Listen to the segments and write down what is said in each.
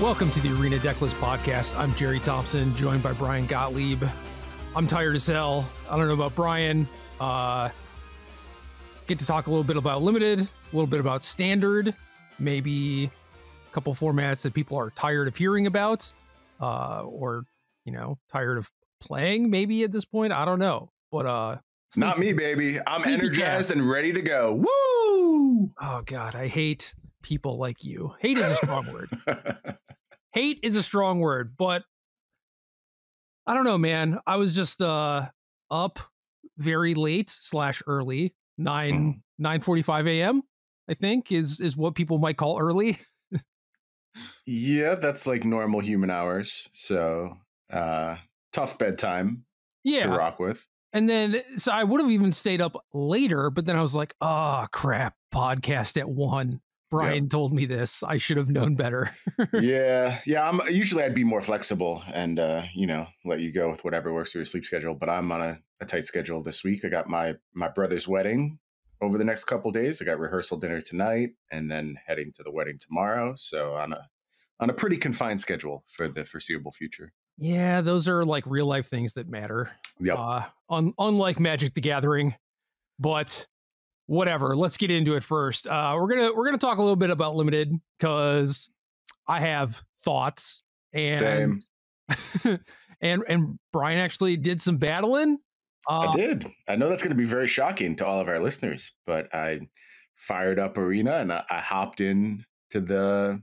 Welcome to the Arena Decklist Podcast. I'm Gerry Thompson, joined by Bryan Gottlieb. I'm tired as hell. I don't know about Bryan. Get to talk a little bit about Limited, a little bit about Standard, maybe a couple formats that people are tired of hearing about, or, tired of playing maybe at this point. I don't know. But not me, baby. I'm energized and ready to go. Woo! Oh, God, I hate people like you. Hate is a strong word. Hate is a strong word, but I don't know, man. I was just up very late / early, 9:45 a.m. I think is what people might call early. Yeah, that's like normal human hours. So tough bedtime to rock with. And then, so I would have even stayed up later, but then I was like, oh, crap, podcast at 1. Bryan told me this. I should have known better. Yeah. Usually I'd be more flexible and, let you go with whatever works for your sleep schedule. But I'm on a tight schedule this week. I got my brother's wedding over the next couple of days. I got rehearsal dinner tonight and then heading to the wedding tomorrow. So on a pretty confined schedule for the foreseeable future. Yeah, those are like real life things that matter. Yep. Unlike Magic the Gathering, but whatever. Let's get into it first. We're gonna talk a little bit about Limited because I have thoughts and Same. and Bryan actually did some battling. I did. I know that's going to be very shocking to all of our listeners, but I fired up Arena and I hopped in to the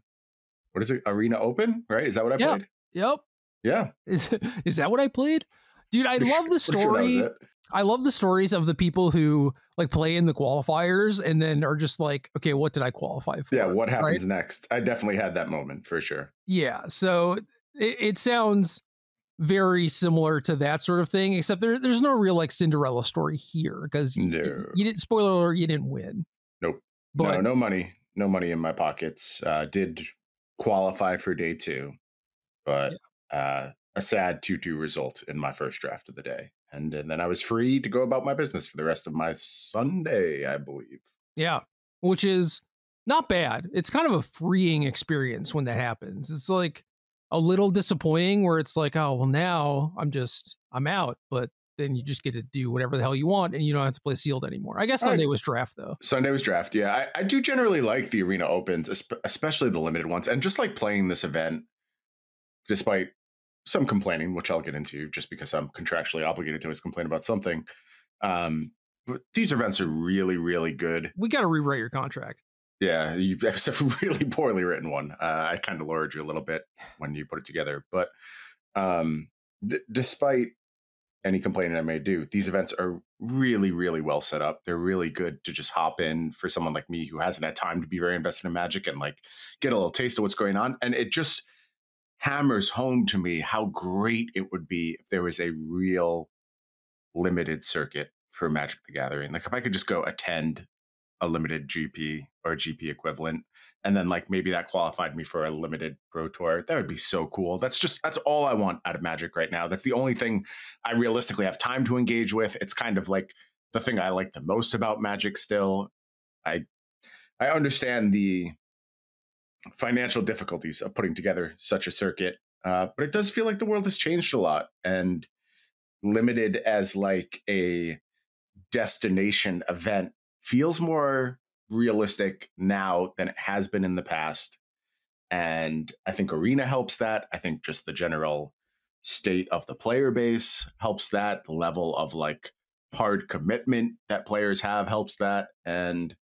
Arena Open, right? Is that what I played? Yep. Yeah. Is that what I played? Dude, I love the story. Sure I love the stories of the people who like play in the qualifiers and then are just like, okay, what did I qualify for? Yeah, what happens next? I definitely had that moment for sure. Yeah, so it sounds very similar to that sort of thing, except there's no real like Cinderella story here because you didn't, spoiler alert, you didn't win. Nope. But no money in my pockets. Did qualify for day 2, but a sad 2-2 result in my first draft of the day. And then I was free to go about my business for the rest of my Sunday, I believe. Yeah. Which is not bad. It's kind of a freeing experience when that happens. It's like a little disappointing where it's like, oh, well, now I'm out. But then you just get to do whatever the hell you want and you don't have to play sealed anymore. I guess Sunday was draft, though. Sunday was draft, yeah. I do generally like the Arena Opens, especially the limited ones. And just like playing this event, despite some complaining, which I'll get into just because I'm contractually obligated to always complain about something. But these events are really, really good. We got to rewrite your contract. Yeah, you have a really poorly written one. I kind of lowered you a little bit when you put it together. But despite any complaining I may do, these events are really, really well set up. They're really good to just hop in for someone like me who hasn't had time to be very invested in Magic and like get a little taste of what's going on. And it just hammers home to me how great it would be if there was a real limited circuit for Magic the Gathering. Like if I could just go attend a limited GP or a GP equivalent, and then like maybe that qualified me for a limited Pro Tour, that would be so cool. That's all I want out of Magic right now. That's the only thing I realistically have time to engage with. It's kind of like the thing I like the most about Magic still. I understand the financial difficulties of putting together such a circuit. But it does feel like the world has changed a lot, and limited as like a destination event feels more realistic now than it has been in the past. And I think Arena helps that. I think just the general state of the player base helps that. The level of like hard commitment that players have helps that. And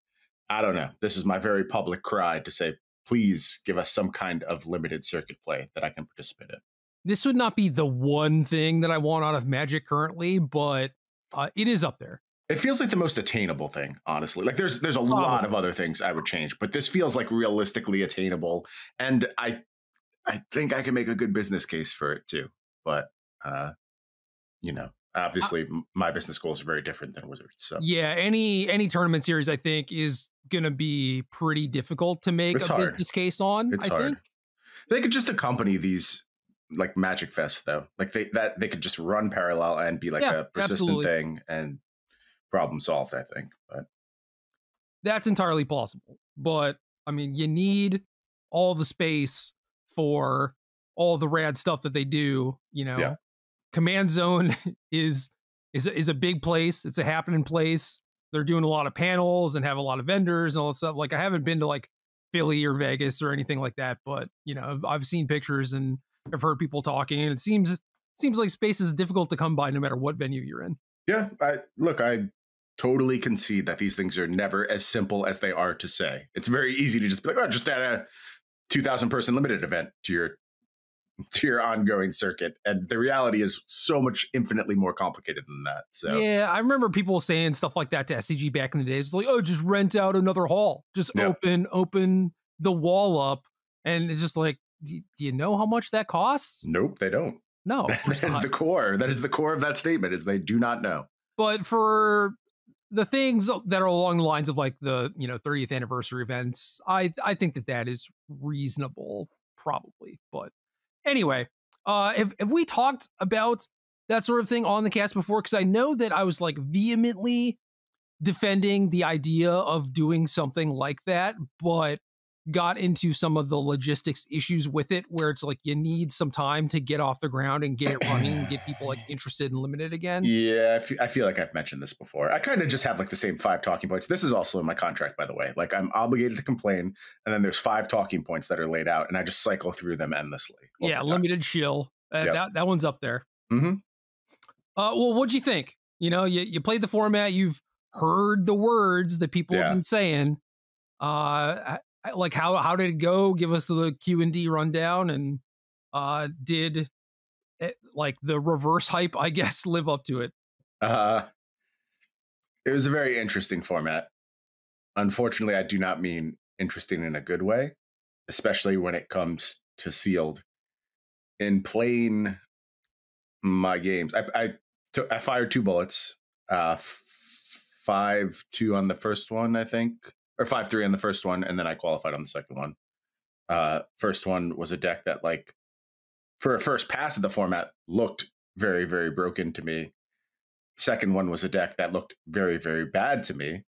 I don't know. This is my very public cry to say, please give us some kind of limited circuit play that I can participate in. This would not be the one thing that I want out of Magic currently, but it is up there. It feels like the most attainable thing, honestly. Like there's a lot of other things I would change, but this feels like realistically attainable. And I think I can make a good business case for it too. But, obviously my business goals are very different than Wizards. So yeah, any tournament series I think is going to be pretty difficult to make business case on. It's hard. Think. They could just accompany these like Magic Fest though. Like they could just run parallel and be like a persistent thing and problem solved, I think. But that's entirely possible. But I mean, you need all the space for all the rad stuff that they do. Command Zone is a big place. It's a happening place. They're doing a lot of panels and have a lot of vendors and all that stuff. Like, I haven't been to like Philly or Vegas or anything like that, but I've seen pictures and I've heard people talking, and it seems like space is difficult to come by no matter what venue you're in. Yeah, I totally concede that these things are never as simple as they are to say. It's very easy to just be like, oh, just add a 2,000 person limited event to your ongoing circuit, and the reality is so much infinitely more complicated than that. So yeah, I remember people saying stuff like that to SCG back in the days. It's like, oh, just rent out another hall, just open the wall up, and it's just like, do you know how much that costs? Nope, they don't. No, that is the core. That is the core of that statement, is they do not know. But for the things that are along the lines of like the 30th anniversary events, I think that is reasonable, probably. But anyway, have we talked about that sort of thing on the cast before? Because I know that I was like vehemently defending the idea of doing something like that, but got into some of the logistics issues with it, where it's like you need some time to get off the ground and get it running and get people like interested and limited again. Yeah, I feel like I've mentioned this before. I kind of just have like the same 5 talking points. This is also in my contract, by the way. Like, I'm obligated to complain, and then there's 5 talking points that are laid out, and I just cycle through them endlessly. Yeah, limited shill. That one's up there. Mm-hmm. Well, what'd you think? You played the format. You've heard the words that people have been saying. Like, how did it go? Give us the Q&D rundown, and did like the reverse hype, I guess, live up to it? It was a very interesting format. Unfortunately, I do not mean interesting in a good way, especially when it comes to sealed. In playing my games, I fired 2 bullets, 5-2 on the first one, I think. Or 5-3 on the first one, and then I qualified on the second one. First one was a deck that, like, for a first pass of the format, looked very, very broken to me. Second one was a deck that looked very, very bad to me.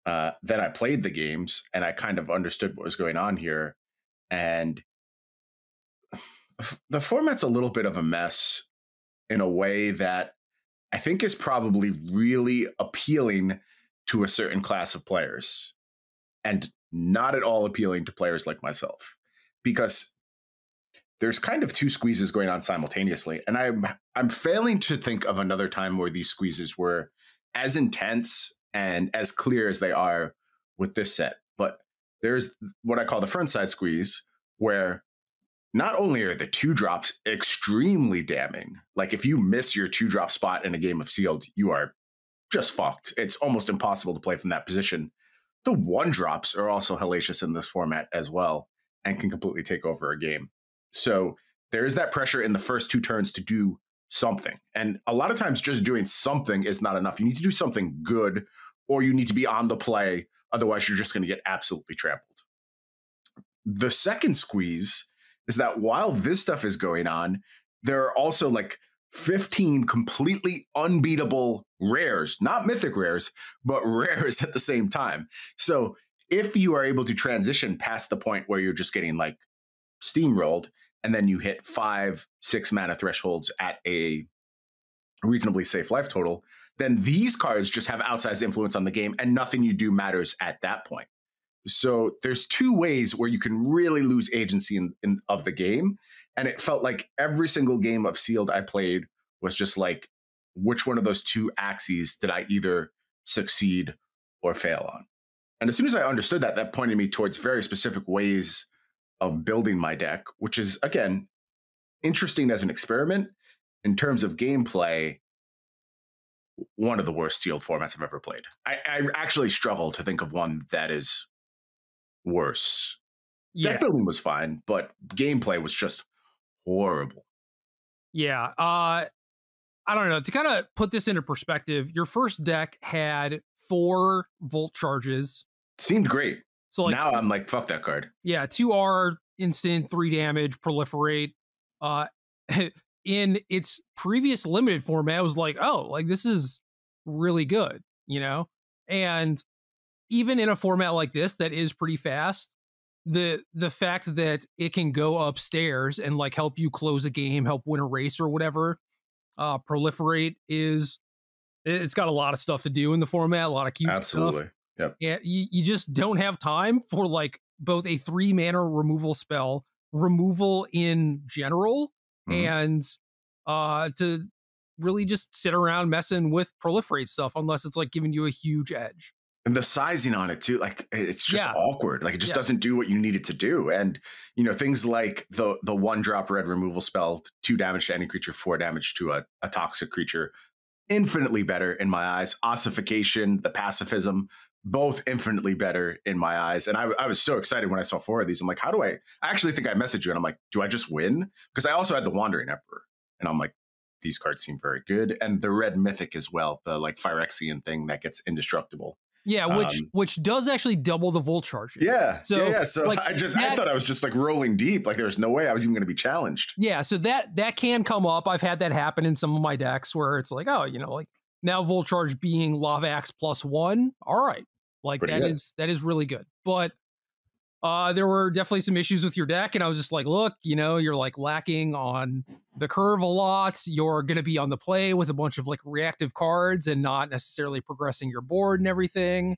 Then I played the games, and I kind of understood what was going on here. And the format's a little bit of a mess in a way that I think is probably really appealing to a certain class of players, and not at all appealing to players like myself, because there's kind of 2 squeezes going on simultaneously. And I'm failing to think of another time where these squeezes were as intense and as clear as they are with this set. But there's what I call the front side squeeze, where not only are the 2-drops extremely damning, like if you miss your 2-drop spot in a game of sealed, you are just fucked. It's almost impossible to play from that position. The 1-drops are also hellacious in this format as well, and can completely take over a game. So there is that pressure in the first 2 turns to do something. And a lot of times just doing something is not enough. You need to do something good, or you need to be on the play. Otherwise, you're just going to get absolutely trampled. The second squeeze is that while this stuff is going on, there are also like 15 completely unbeatable rares, not mythic rares, but rares at the same time. So if you are able to transition past the point where you're just getting like steamrolled, and then you hit 5-6 mana thresholds at a reasonably safe life total, then these cards just have outsized influence on the game, and nothing you do matters at that point. So there's 2 ways where you can really lose agency of the game. And it felt like every single game of sealed I played was just like, which one of those 2 axes did I either succeed or fail on? And as soon as I understood that, that pointed me towards very specific ways of building my deck, which is, again, interesting as an experiment. In terms of gameplay, one of the worst sealed formats I've ever played. I actually struggle to think of one that is worse. Yeah. Deck building was fine, but gameplay was just horrible. Yeah. I don't know. To kind of put this into perspective, your first deck had 4 volt charges. Seemed great. So like, now I'm like, fuck that card. Yeah, 2R, instant, 3 damage, proliferate. In its previous limited format, I was like, oh, like this is really good, you know? And even in a format like this that is pretty fast, the fact that it can go upstairs and like help you close a game, help win a race or whatever, proliferate it's got a lot of stuff to do in the format, a lot of cute Absolutely. stuff. Yep. And you just don't have time for like both a 3-mana removal spell, removal in general, and to really just sit around messing with proliferate stuff unless it's like giving you a huge edge. And the sizing on it too, like it's just awkward. Like it just Yeah. doesn't do what you need it to do. And you know, things like the 1-drop red removal spell, 2 damage to any creature, 4 damage to a toxic creature, infinitely better in my eyes. Ossification, the pacifism, both infinitely better in my eyes. And I was so excited when I saw 4 of these. I'm like, how do I actually think I messaged you and I'm like, do I just win? Because I also had the Wandering Emperor and I'm like, these cards seem very good. And the red mythic as well, the like Phyrexian thing that gets indestructible. Yeah, which does actually double the volt charges. Yeah. So So like, I thought I was just like rolling deep. Like there's no way I was even going to be challenged. Yeah, so that can come up. I've had that happen in some of my decks where it's like, oh, you know, like now volt charge being Lava Axe +1. All right, like that is really good. But there were definitely some issues with your deck, and I was just like, look, you know, you're like lacking on the curve a lot. You're going to be on the play with a bunch of like reactive cards and not necessarily progressing your board and everything.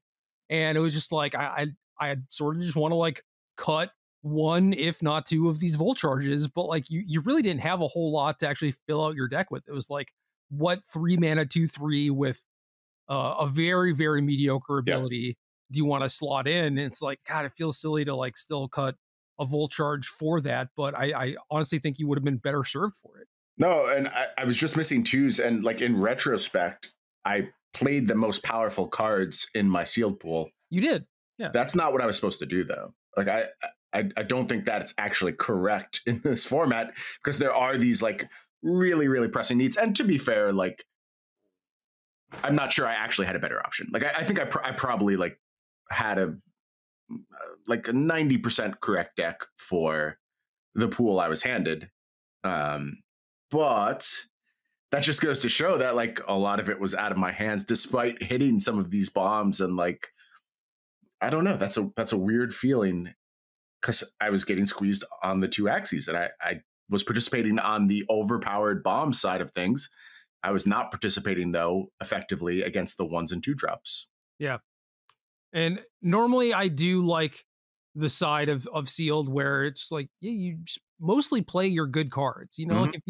And it was just like I sort of just want to like cut 1, if not 2 of these volt charges, but like you really didn't have a whole lot to actually fill out your deck with. It was like what 3-mana 2/3 with a very, very mediocre ability do you want to slot in? And it's like, God, it feels silly to like still cut a volt charge for that, but I honestly think you would have been better served for it. No, and I was just missing 2s, and like in retrospect, I played the most powerful cards in my sealed pool. You did. Yeah. That's not what I was supposed to do though. Like I don't think that's actually correct in this format because there are these like really, really pressing needs. And to be fair, like I'm not sure I actually had a better option. Like I think I probably like had a 90% correct deck for the pool I was handed. But that just goes to show that like a lot of it was out of my hands despite hitting some of these bombs. And like, I don't know, that's a weird feeling because I was getting squeezed on the 2 axes and I was participating on the overpowered bomb side of things. I was not participating though effectively against the 1s and 2 drops. Yeah. And normally I do like the side of sealed where it's like, yeah, you just mostly play your good cards. You know, like if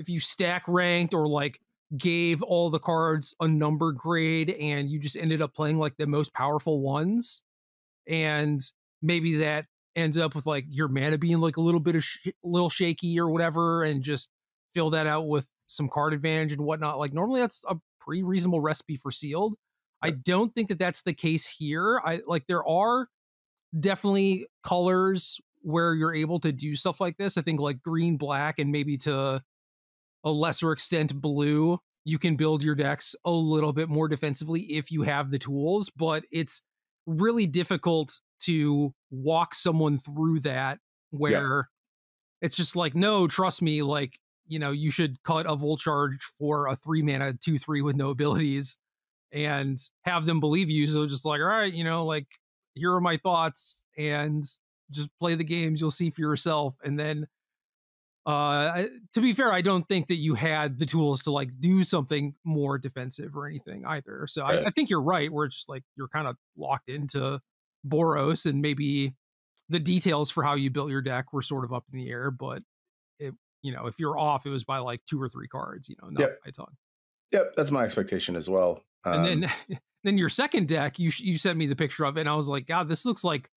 you stack ranked or like gave all the cards a number grade and you just ended up playing like the most powerful ones, and maybe that ends up with like your mana being like a little bit of little shaky or whatever, and just fill that out with some card advantage and whatnot. Like normally that's a pretty reasonable recipe for sealed. I don't think that that's the case here. I like there are definitely colors where you're able to do stuff like this. I think like green, black, and maybe to a lesser extent blue, you can build your decks a little bit more defensively if you have the tools, but it's really difficult to walk someone through that where it's just like, no, trust me, like, you know, you should cut a volt charge for a 3-mana 2/3 with no abilities and have them believe you. So just like, all right, you know, like here are my thoughts and just play the games. You'll see for yourself. And then, to be fair, I don't think that you had the tools to like do something more defensive or anything either. So I think you're right. Where it's just like you're kind of locked into Boros, and maybe the details for how you built your deck were sort of up in the air. But it, you know, if you're off, it was by like 2 or 3 cards. You know, not by a ton. Yep, that's my expectation as well. And then your second deck, you sent me the picture of it, and I was like, God, this looks like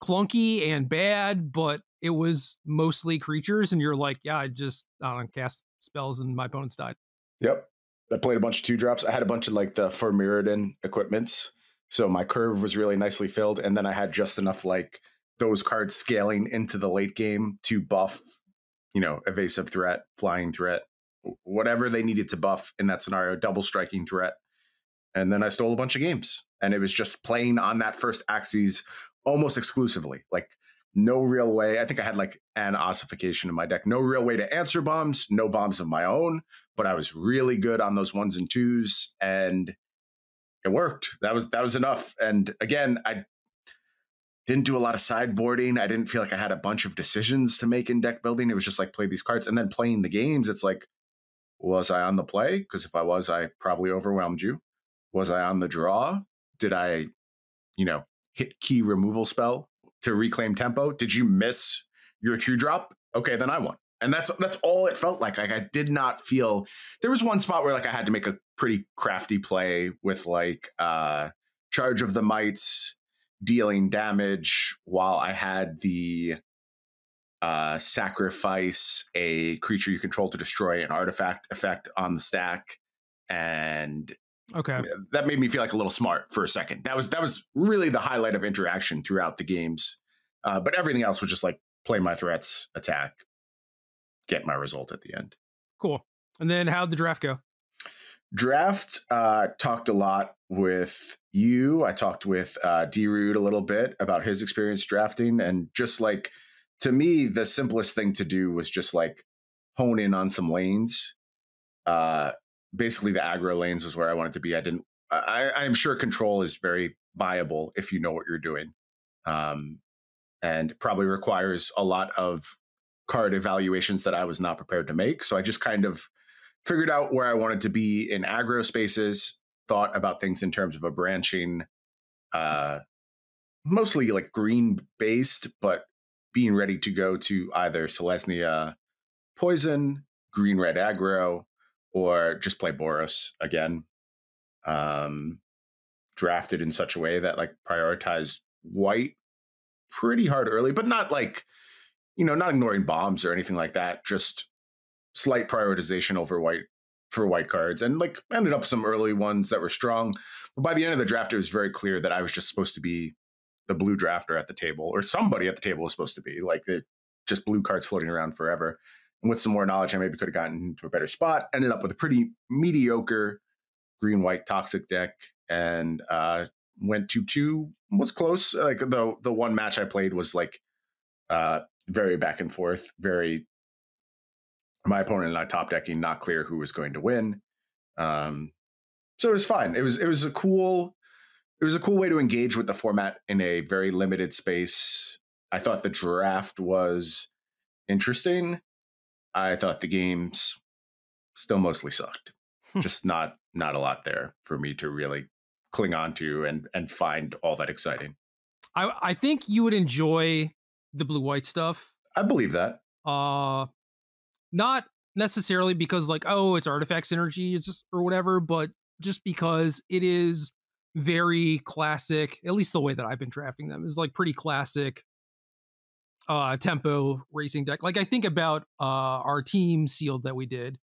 clunky and bad, but it was mostly creatures. And you're like, yeah, I don't know, cast spells and my opponents died. Yep. I played a bunch of 2 drops. I had a bunch of like the Mirrodin equipments. So my curve was really nicely filled. And then I had just enough like those cards scaling into the late game to buff, you know, evasive threat, flying threat, whatever they needed to buff in that scenario, double striking threat. And then I stole a bunch of games. And it was just playing on that first axis almost exclusively. Like no real way. I think I had like an ossification in my deck. No real way to answer bombs, no bombs of my own. But I was really good on those 1s and 2s. And it worked. That was enough. And again, Didn't do a lot of sideboarding. I didn't feel like I had a bunch of decisions to make in deck building. It was just like play these cards and then playing the games. It's like, was I on the play? Because if I was, I probably overwhelmed you. Was I on the draw? Did I, hit key removal spell to reclaim tempo? Did you miss your 2-drop? Okay, then I won. And that's all it felt like. Like, I did not feel. There was one spot where like I had to make a pretty crafty play with like Charge of the Mites dealing damage while I had the sacrifice a creature you control to destroy an artifact effect on the stack. And okay, that made me feel like a little smart for a second. That was really the highlight of interaction throughout the games. But everything else was just like play my threats, attack, get my result at the end. Cool. And then how'd the draft go? Draft, talked a lot with you. I talked with D-Rude a little bit about his experience drafting. And just like, to me, the simplest thing to do was just like hone in on some lanes. Basically, the aggro lanes was where I wanted to be. I'm sure control is very viable if you know what you're doing. And probably requires a lot of card evaluations that I was not prepared to make. So I just kind of figured out where I wanted to be in aggro spaces, thought about things in terms of a branching, mostly like green based, but being ready to go to either Selesnya Poison, green red aggro, or just play Boros again. Drafted in such a way that like prioritized white pretty hard early, but not like, not ignoring bombs or anything like that. Just slight prioritization over white for white cards, and like ended up with some early ones that were strong. But by the end of the draft, it was very clear that I was just supposed to be the blue drafter at the table, or somebody at the table was supposed to be like just blue cards floating around forever. And with some more knowledge, I maybe could have gotten into a better spot. Ended up with a pretty mediocre green-white toxic deck, and went 2-2. Was close. Like the one match I played was like very back and forth. Very, my opponent and I top decking, not clear who was going to win. So it was fine. It was a cool way to engage with the format in a very limited space. I thought the draft was interesting. I thought the games still mostly sucked. Just not a lot there for me to really cling on to and find all that exciting. I think you would enjoy the blue-white stuff. I believe that. Not necessarily because like, oh, it's artifact synergy or whatever, but just because it is very classic, at least the way that I've been drafting them is like pretty classic tempo racing deck. Like I think about our team sealed that we did,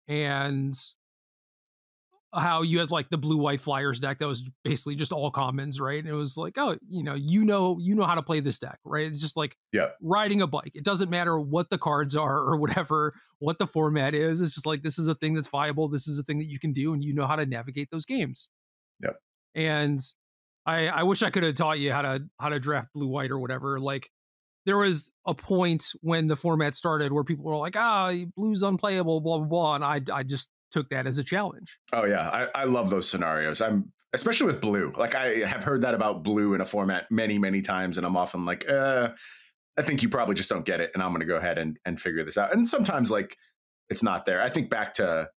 and how you had like the blue-white flyers deck that was basically just all commons, right? And it was like, oh, you know how to play this deck, right? It's just like riding a bike. It doesn't matter what the cards are or whatever, what the format is. It's just like, this is a thing that's viable. This is a thing that you can do, and you know how to navigate those games. Yep. And I wish I could have taught you how to draft blue-white or whatever. Like there was a point when the format started where people were like, blue's unplayable, blah, blah, blah. And I just took that as a challenge. Oh yeah. I love those scenarios. Especially with blue. Like I have heard that about blue in a format many, many times. And I'm often like, I think you probably just don't get it. And I'm going to go ahead and figure this out. And sometimes like it's not there. I think back to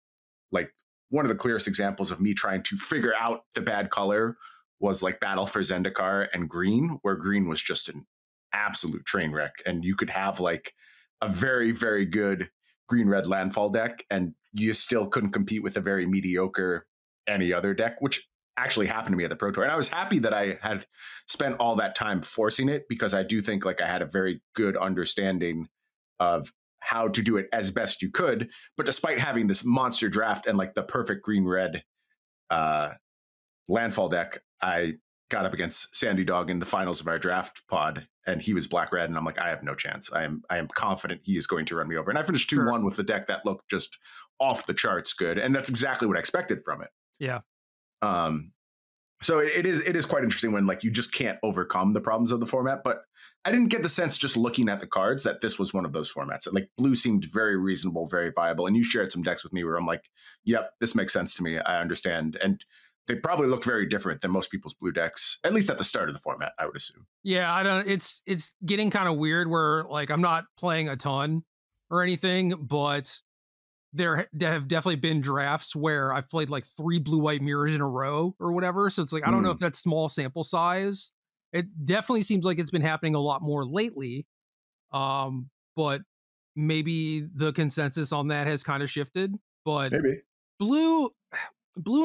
like one of the clearest examples of me trying to figure out the bad color was like Battle for Zendikar and green, where green was just an absolute train wreck. And you could have like a very, very good green-red landfall deck, and you still couldn't compete with a very mediocre any other deck, which actually happened to me at the Pro Tour. And I was happy that I had spent all that time forcing it, because I do think like I had a very good understanding of how to do it as best you could. But despite having this monster draft and like the perfect green-red landfall deck, I got up against Sandy Dog in the finals of our draft pod, and he was black-red, and I'm like, I have no chance. I am confident he is going to run me over. And I finished 2-1 with the deck that looked just off the charts good, and that's exactly what I expected from it. Yeah. So it is quite interesting when like you just can't overcome the problems of the format. But I didn't get the sense just looking at the cards that this was one of those formats. Like blue seemed very reasonable, very viable, and you shared some decks with me where I'm like, yep, this makes sense to me. I understand. And they probably look very different than most people's blue decks, at least at the start of the format, I would assume. Yeah, I don't. It's getting kind of weird where like I'm not playing a ton or anything, but there have definitely been drafts where I've played like 3 blue-white mirrors in a row or whatever. So it's like, I don't know if that's small sample size. It definitely seems like it's been happening a lot more lately. But maybe the consensus on that has kind of shifted. But Maybe. blue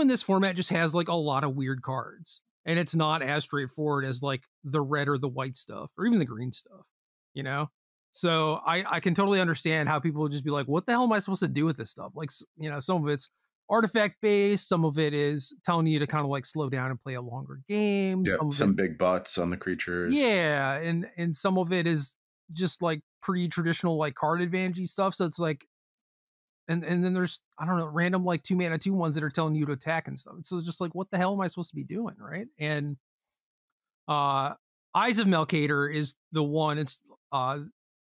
in this format just has like a lot of weird cards. And it's not as straightforward as like the red or the white stuff or even the green stuff, you know? So I can totally understand how people would just be like, what the hell am I supposed to do with this stuff? Like, you know, some of it's artifact based. Some of it is telling you to kind of like slow down and play a longer game. Yeah, some big butts on the creatures. Yeah. And some of it is just like pretty traditional, like card advantage stuff. So it's like, and then there's, I don't know, random like 2 mana 2/1s that are telling you to attack and stuff. So it's just like, what the hell am I supposed to be doing? Right. And Eyes of Melkator is the one. It's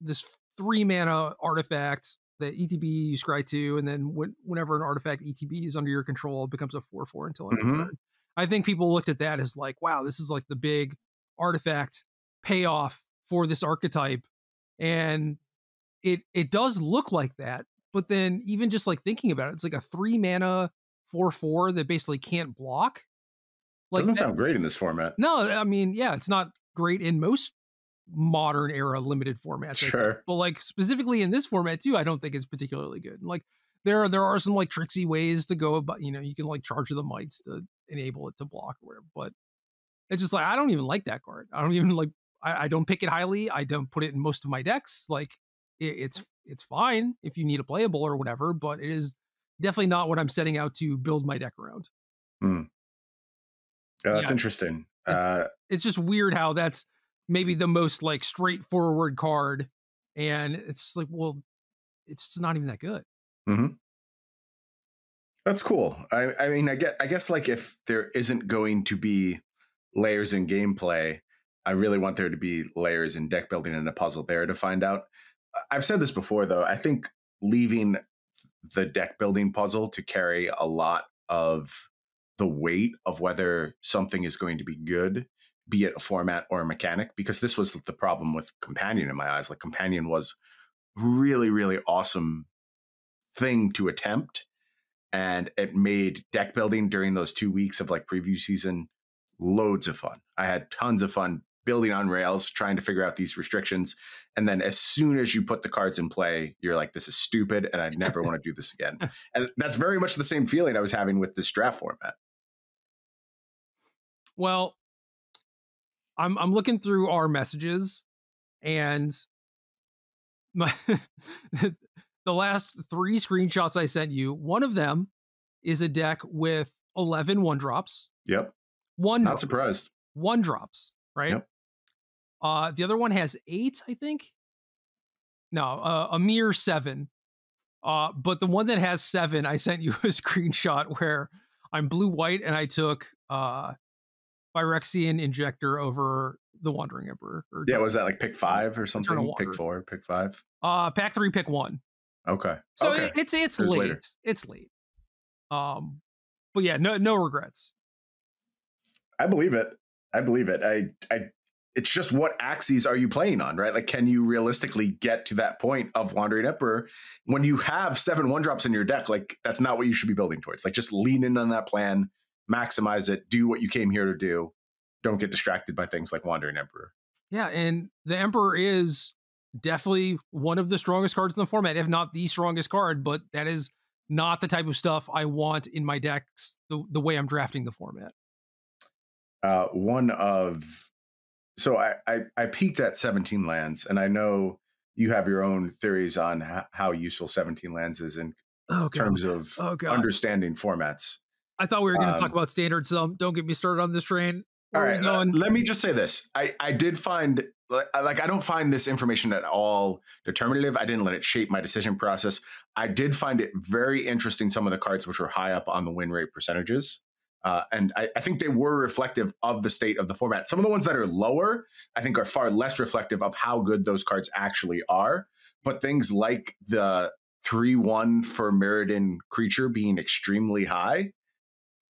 this 3 mana artifact that ETB you scry to, and then whenever an artifact ETB is under your control, it becomes a 4/4 until end of turn. I think people looked at that as like, wow, this is like the big artifact payoff for this archetype, and it does look like that. But then even just like thinking about it, it's like a 3 mana 4/4 that basically can't block. Like, doesn't sound great in this format. No, I mean, yeah, it's not great in most modern era limited formats. Sure. But like specifically in this format too, I don't think it's particularly good. Like there are some like tricksy ways to go about, you know, you can like charge the mites to enable it to block or whatever. But it's just like, I don't even like that card. I don't even like, I don't pick it highly. I don't put it in most of my decks. Like it's fine if you need a playable or whatever, but it is definitely not what I'm setting out to build my deck around. Yeah, that's interesting. It's just weird how that's maybe the most like straightforward card, and it's like, well, it's just not even that good. That's cool. I mean, I guess like if there isn't going to be layers in gameplay, I really want there to be layers in deck building and a puzzle there to find out. I've said this before, though. I think leaving the deck building puzzle to carry a lot of the weight of whether something is going to be good, be it a format or a mechanic, because this was the problem with Companion in my eyes. Like Companion was really, really awesome thing to attempt. And it made deck building during those 2 weeks of like preview season loads of fun. I had tons of fun building on rails, trying to figure out these restrictions. And then as soon as you put the cards in play, you're like, this is stupid and I never want to do this again. And that's very much the same feeling I was having with this draft format. Well, I'm looking through our messages, and my the last 3 screenshots I sent you, one of them is a deck with 11 1-drops. Yep. Not surprised. 1-drops, right? Yep. The other one has 8, I think. No, a mere 7. But the one that has 7, I sent you a screenshot where I'm blue-white and I took Phyrexian Injector over the Wandering Emperor. Yeah, was that like pick 5 or something? Pick 4, pick 5? Pack 3, pick 1. Okay. So okay. it's late. Later. It's late. But yeah, no regrets. I believe it. It's just what axes are you playing on, right? Like, can you realistically get to that point of Wandering Emperor when you have 7 1-drops in your deck? Like, that's not what you should be building towards. Like, just lean in on that plan, maximize it, do what you came here to do. Don't get distracted by things like Wandering Emperor. Yeah, and the Emperor is definitely one of the strongest cards in the format, if not the strongest card, but that is not the type of stuff I want in my decks the way I'm drafting the format. So I peaked at 17 lands, and I know you have your own theories on how useful 17 lands is in terms of understanding formats. I thought we were going to talk about standard, so don't get me started on this train. All right, let me just say this. I did find, like, I don't find this information at all determinative. I didn't let it shape my decision process. I did find it very interesting, some of the cards which were high up on the win rate percentages. And I think they were reflective of the state of the format. Some of the ones that are lower, I think, are far less reflective of how good those cards actually are. But things like the 3/1 for Mirrodin creature being extremely high,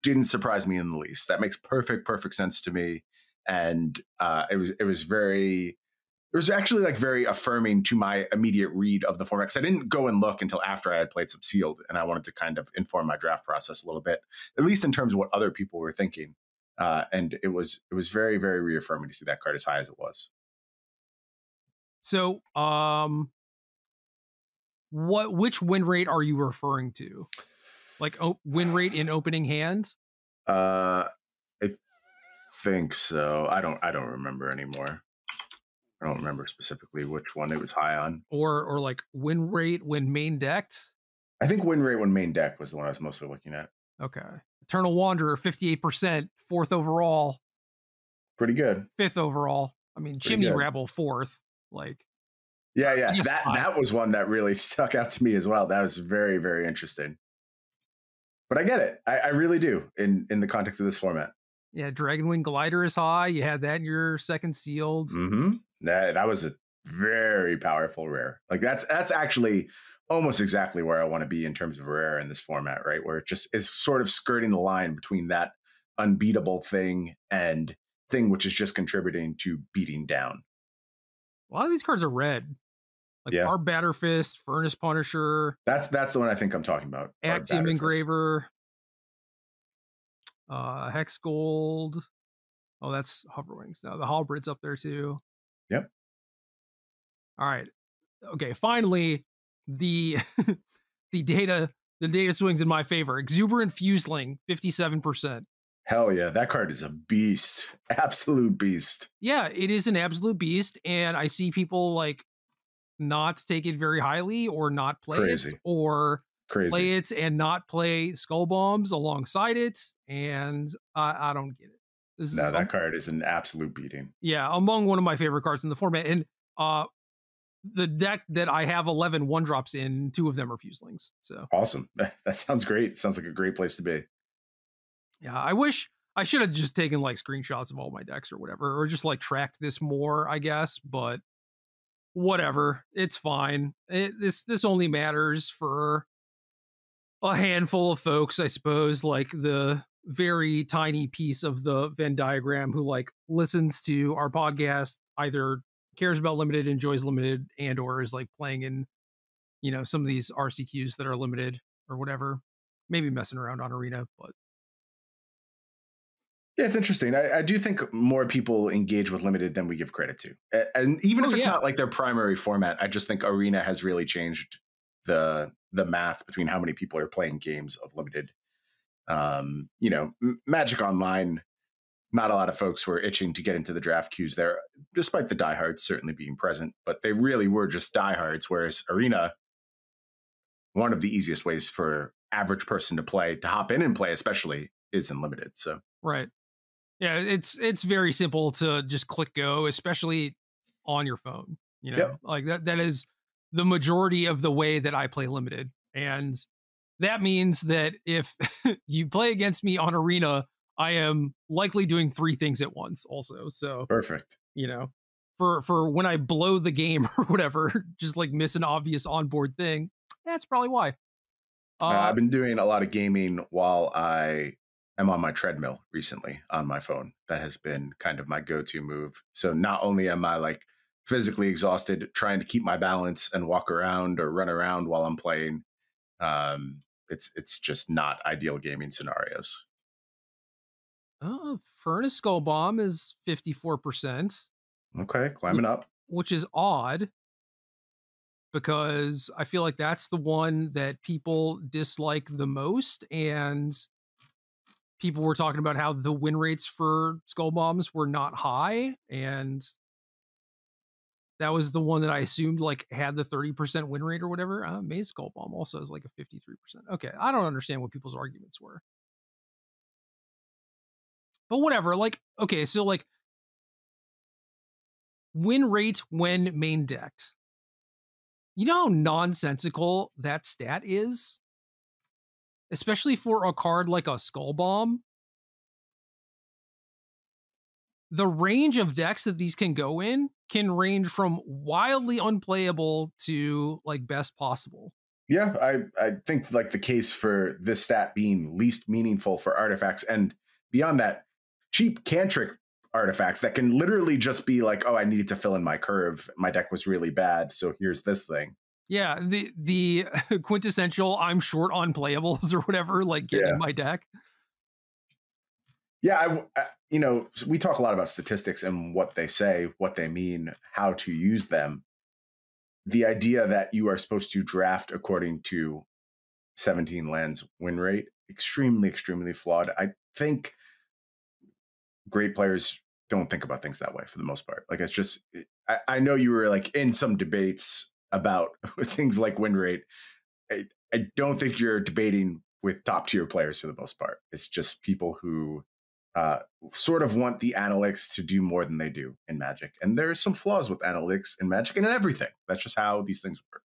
didn't surprise me in the least. That makes perfect sense to me. And it was actually like very affirming to my immediate read of the format, because I didn't go and look until after I had played some sealed, and I wanted to kind of inform my draft process a little bit, at least in terms of what other people were thinking. And it was very reaffirming to see that card as high as it was. So, which win rate are you referring to? Like win rate in opening hand? I think so. I don't remember anymore. I don't remember specifically which one it was high on. Or like win rate when main decked? I think win rate when main deck was the one I was mostly looking at. Okay. Eternal Wanderer, 58%, 4th overall. Pretty good. 5th overall. I mean, Pretty Chimney good. Rebel, 4th. Like, yeah. That was one that really stuck out to me as well. That was very interesting. But I get it. I really do in the context of this format. Yeah, Dragonwing Glider is high. You had that in your second sealed. Mm-hmm. That was a very powerful rare. Like that's actually almost exactly where I want to be in terms of rare in this format, right? Where it just is sort of skirting the line between that unbeatable thing and thing which is just contributing to beating down. A lot of these cards are red. Like Barb Batterfist, Furnace Punisher. That's the one I think I'm talking about. Axiom Engraver. Hex Gold. Oh, that's Hoverwings. No, the Halberd's up there too. Yep. All right. Okay. Finally, the data swings in my favor. Exuberant Fuseling, 57%. Hell yeah, that card is a beast. Absolute beast. Yeah, it is an absolute beast, and I see people like not take it very highly, or not play it, or play it and not play Skull Bombs alongside it, and I don't get it. That card is an absolute beating. Yeah, among one of my favorite cards in the format, and the deck that I have 11 1-drops in, 2 of them are Fuselings. So awesome. That sounds great. Sounds like a great place to be. Yeah, I wish I should have just taken like screenshots of all my decks or whatever, or just like tracked this more, I guess, but whatever, it's fine. This only matters for a handful of folks, I suppose, like the very tiny piece of the Venn diagram who like listens to our podcast, either cares about limited, enjoys limited, and or is like playing in, you know, some of these RCQs that are limited or whatever, maybe messing around on Arena. But yeah, it's interesting. I do think more people engage with limited than we give credit to. And even if it's not like their primary format, I just think Arena has really changed the math between how many people are playing games of limited. You know, Magic Online, not a lot of folks were itching to get into the draft queues there, despite the diehards certainly being present, but they really were just diehards, whereas Arena, one of the easiest ways for average person to play, to hop in and play especially, is in limited. So right. Yeah, it's very simple to just click go, especially on your phone. You know, like that is the majority of the way that I play limited. And that means that if you play against me on Arena, I am likely doing 3 things at once also. So perfect. You know, for when I blow the game or whatever, just like miss an obvious onboard thing, that's probably why. I've been doing a lot of gaming while I am on my treadmill recently on my phone. That has been kind of my go-to move. So not only am I like physically exhausted trying to keep my balance and walk around or run around while I'm playing, it's just not ideal gaming scenarios. Furnace Skull Bomb is 54%. Okay, climbing up. Which is odd, because I feel like that's the one that people dislike the most, and people were talking about how the win rates for Skull Bombs were not high, and that was the one that I assumed like had the 30% win rate or whatever. Maze Skull Bomb also is like a 53%. Okay, I don't understand what people's arguments were. But whatever, like, okay, so like win rate when main decked. You know how nonsensical that stat is? Especially for a card like a Skull Bomb. The range of decks that these can go in can range from wildly unplayable to like best possible. Yeah, I think like the case for this stat being least meaningful for artifacts, and beyond that, cheap cantrip artifacts that can literally just be like, oh, I needed to fill in my curve. My deck was really bad, so here's this thing. Yeah, the quintessential I'm short on playables or whatever, like get in my deck. Yeah, you know, we talk a lot about statistics and what they say, what they mean, how to use them. The idea that you are supposed to draft according to 17 lands win rate, extremely, extremely flawed. I think great players don't think about things that way for the most part. Like, it's just, I know you were like in some debates about things like win rate. I don't think you're debating with top tier players for the most part. It's just people who sort of want the analytics to do more than they do in Magic. And there's some flaws with analytics in Magic and in everything. That's just how these things work.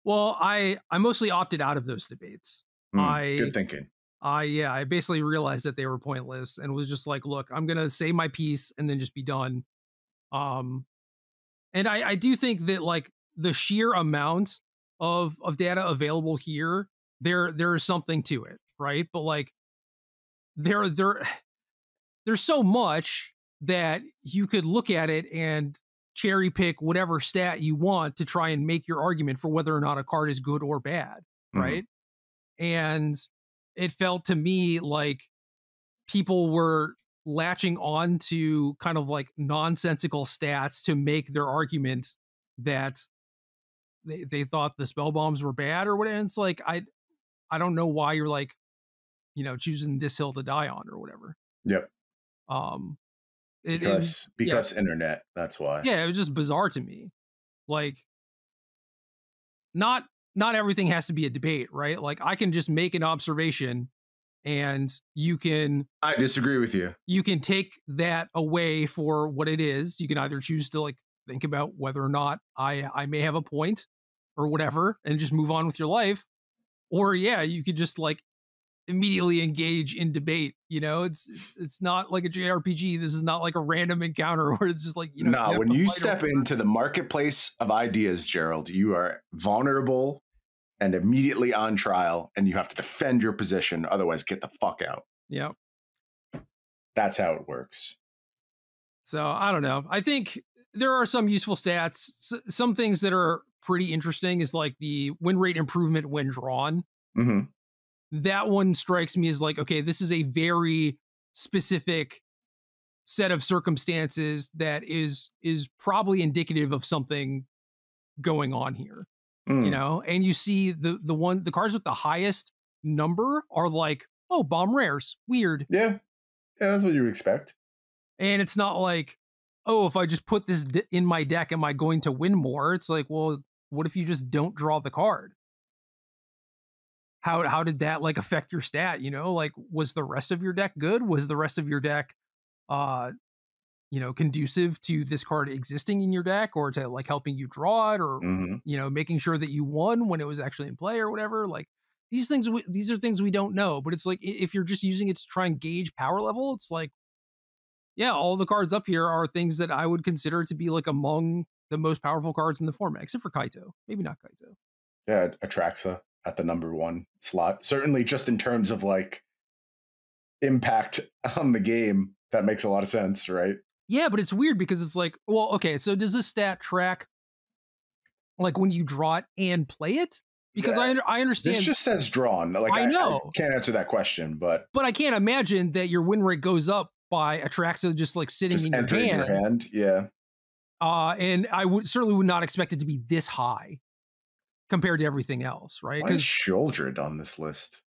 Well, I mostly opted out of those debates. Good thinking. I basically realized that they were pointless and was just like, look, I'm gonna say my piece and then just be done. And I do think that like the sheer amount of data available here, there is something to it, right? But like there's so much that you could look at it and cherry pick whatever stat you want to try and make your argument for whether or not a card is good or bad, right? And it felt to me like people were latching on to kind of like nonsensical stats to make their argument that they thought the spell bombs were bad or whatever. And it's like, I don't know why you're like, you know, choosing this hill to die on or whatever. Yep. Because internet, that's why. Yeah, it was just bizarre to me. Like, not everything has to be a debate, right? Like, I can just make an observation and you can... I disagree with you. You can take that away for what it is. You can either choose to like think about whether or not I may have a point or whatever and just move on with your life. Or yeah, you could just like immediately engage in debate. You know, it's not like a JRPG. This is not like a random encounter where it's just like, you know. No, when you step into the marketplace of ideas, Gerald, you are vulnerable and immediately on trial, and you have to defend your position. Otherwise, get the fuck out. Yeah. That's how it works. So I don't know. I think there are some useful stats. Some things that are pretty interesting is like the win rate improvement when drawn. That one strikes me as like, okay, this is a very specific set of circumstances that is probably indicative of something going on here. You know, and you see the cards with the highest number are like, oh, bomb rares, weird. Yeah, that's what you would expect. And it's not like, oh, if I just put this in my deck, am I going to win more? It's like, well, what if you just don't draw the card? How did that like affect your stat? You know, like, was the rest of your deck good? Was the rest of your deck, you know, conducive to this card existing in your deck, or to like helping you draw it, or you know, making sure that you won when it was actually in play or whatever? Like, these are things we don't know. But it's like, if you're just using it to try and gauge power level, it's like, yeah, all the cards up here are things that I would consider to be like among the most powerful cards in the format, except for Kaito. Maybe not Kaito. Yeah, Atraxa at the number 1 slot. Certainly just in terms of like impact on the game, that makes a lot of sense, right? Yeah, but it's weird because it's like, well, okay, so does this stat track like when you draw it and play it? Because I understand. This just says drawn. Like, I know. I can't answer that question, but I can't imagine that your win rate goes up by Atraxa just like sitting in your hand. Yeah. And I certainly would not expect it to be this high compared to everything else, right? Why is Shieldred on this list?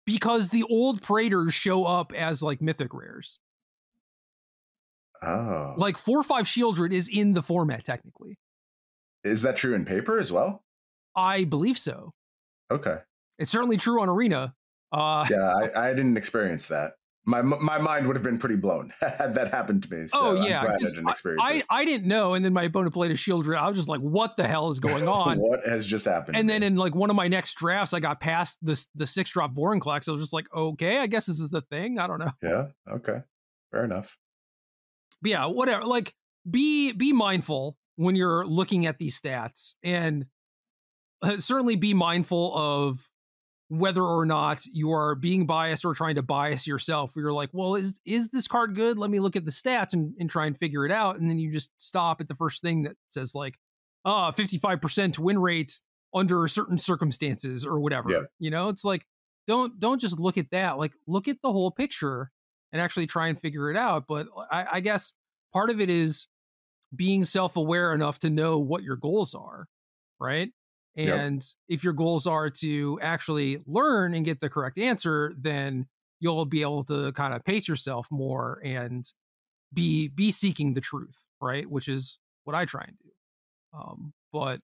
Because the old Praetors show up as like mythic rares. Oh. Like 4/5 Shieldred is in the format technically. Is that true in paper as well? I believe so. Okay. It's certainly true on Arena. Yeah, I didn't experience that. My mind would have been pretty blown had that happened to me. So yeah, I'm glad I didn't experience it. I didn't know, and then my opponent played a Shieldred. I was just like, what the hell is going on? What has just happened? And then in like one of my next drafts, I got past the 6-drop Vorinclex. So I was just like, okay, I guess this is the thing. I don't know. Yeah, okay. Fair enough. But yeah, whatever. Like, be mindful when you're looking at these stats. And certainly be mindful of whether or not you are being biased or trying to bias yourself. Where you're like, well, is this card good? Let me look at the stats and try and figure it out. And then you just stop at the first thing that says like, 55% win rate under certain circumstances or whatever. Yep. You know, it's like, don't just look at that. Like, look at the whole picture and actually try and figure it out. But I guess part of it is being self-aware enough to know what your goals are, right? And if your goals are to actually learn and get the correct answer, then you'll be able to kind of pace yourself more and be seeking the truth, right? Which is what I try and do. But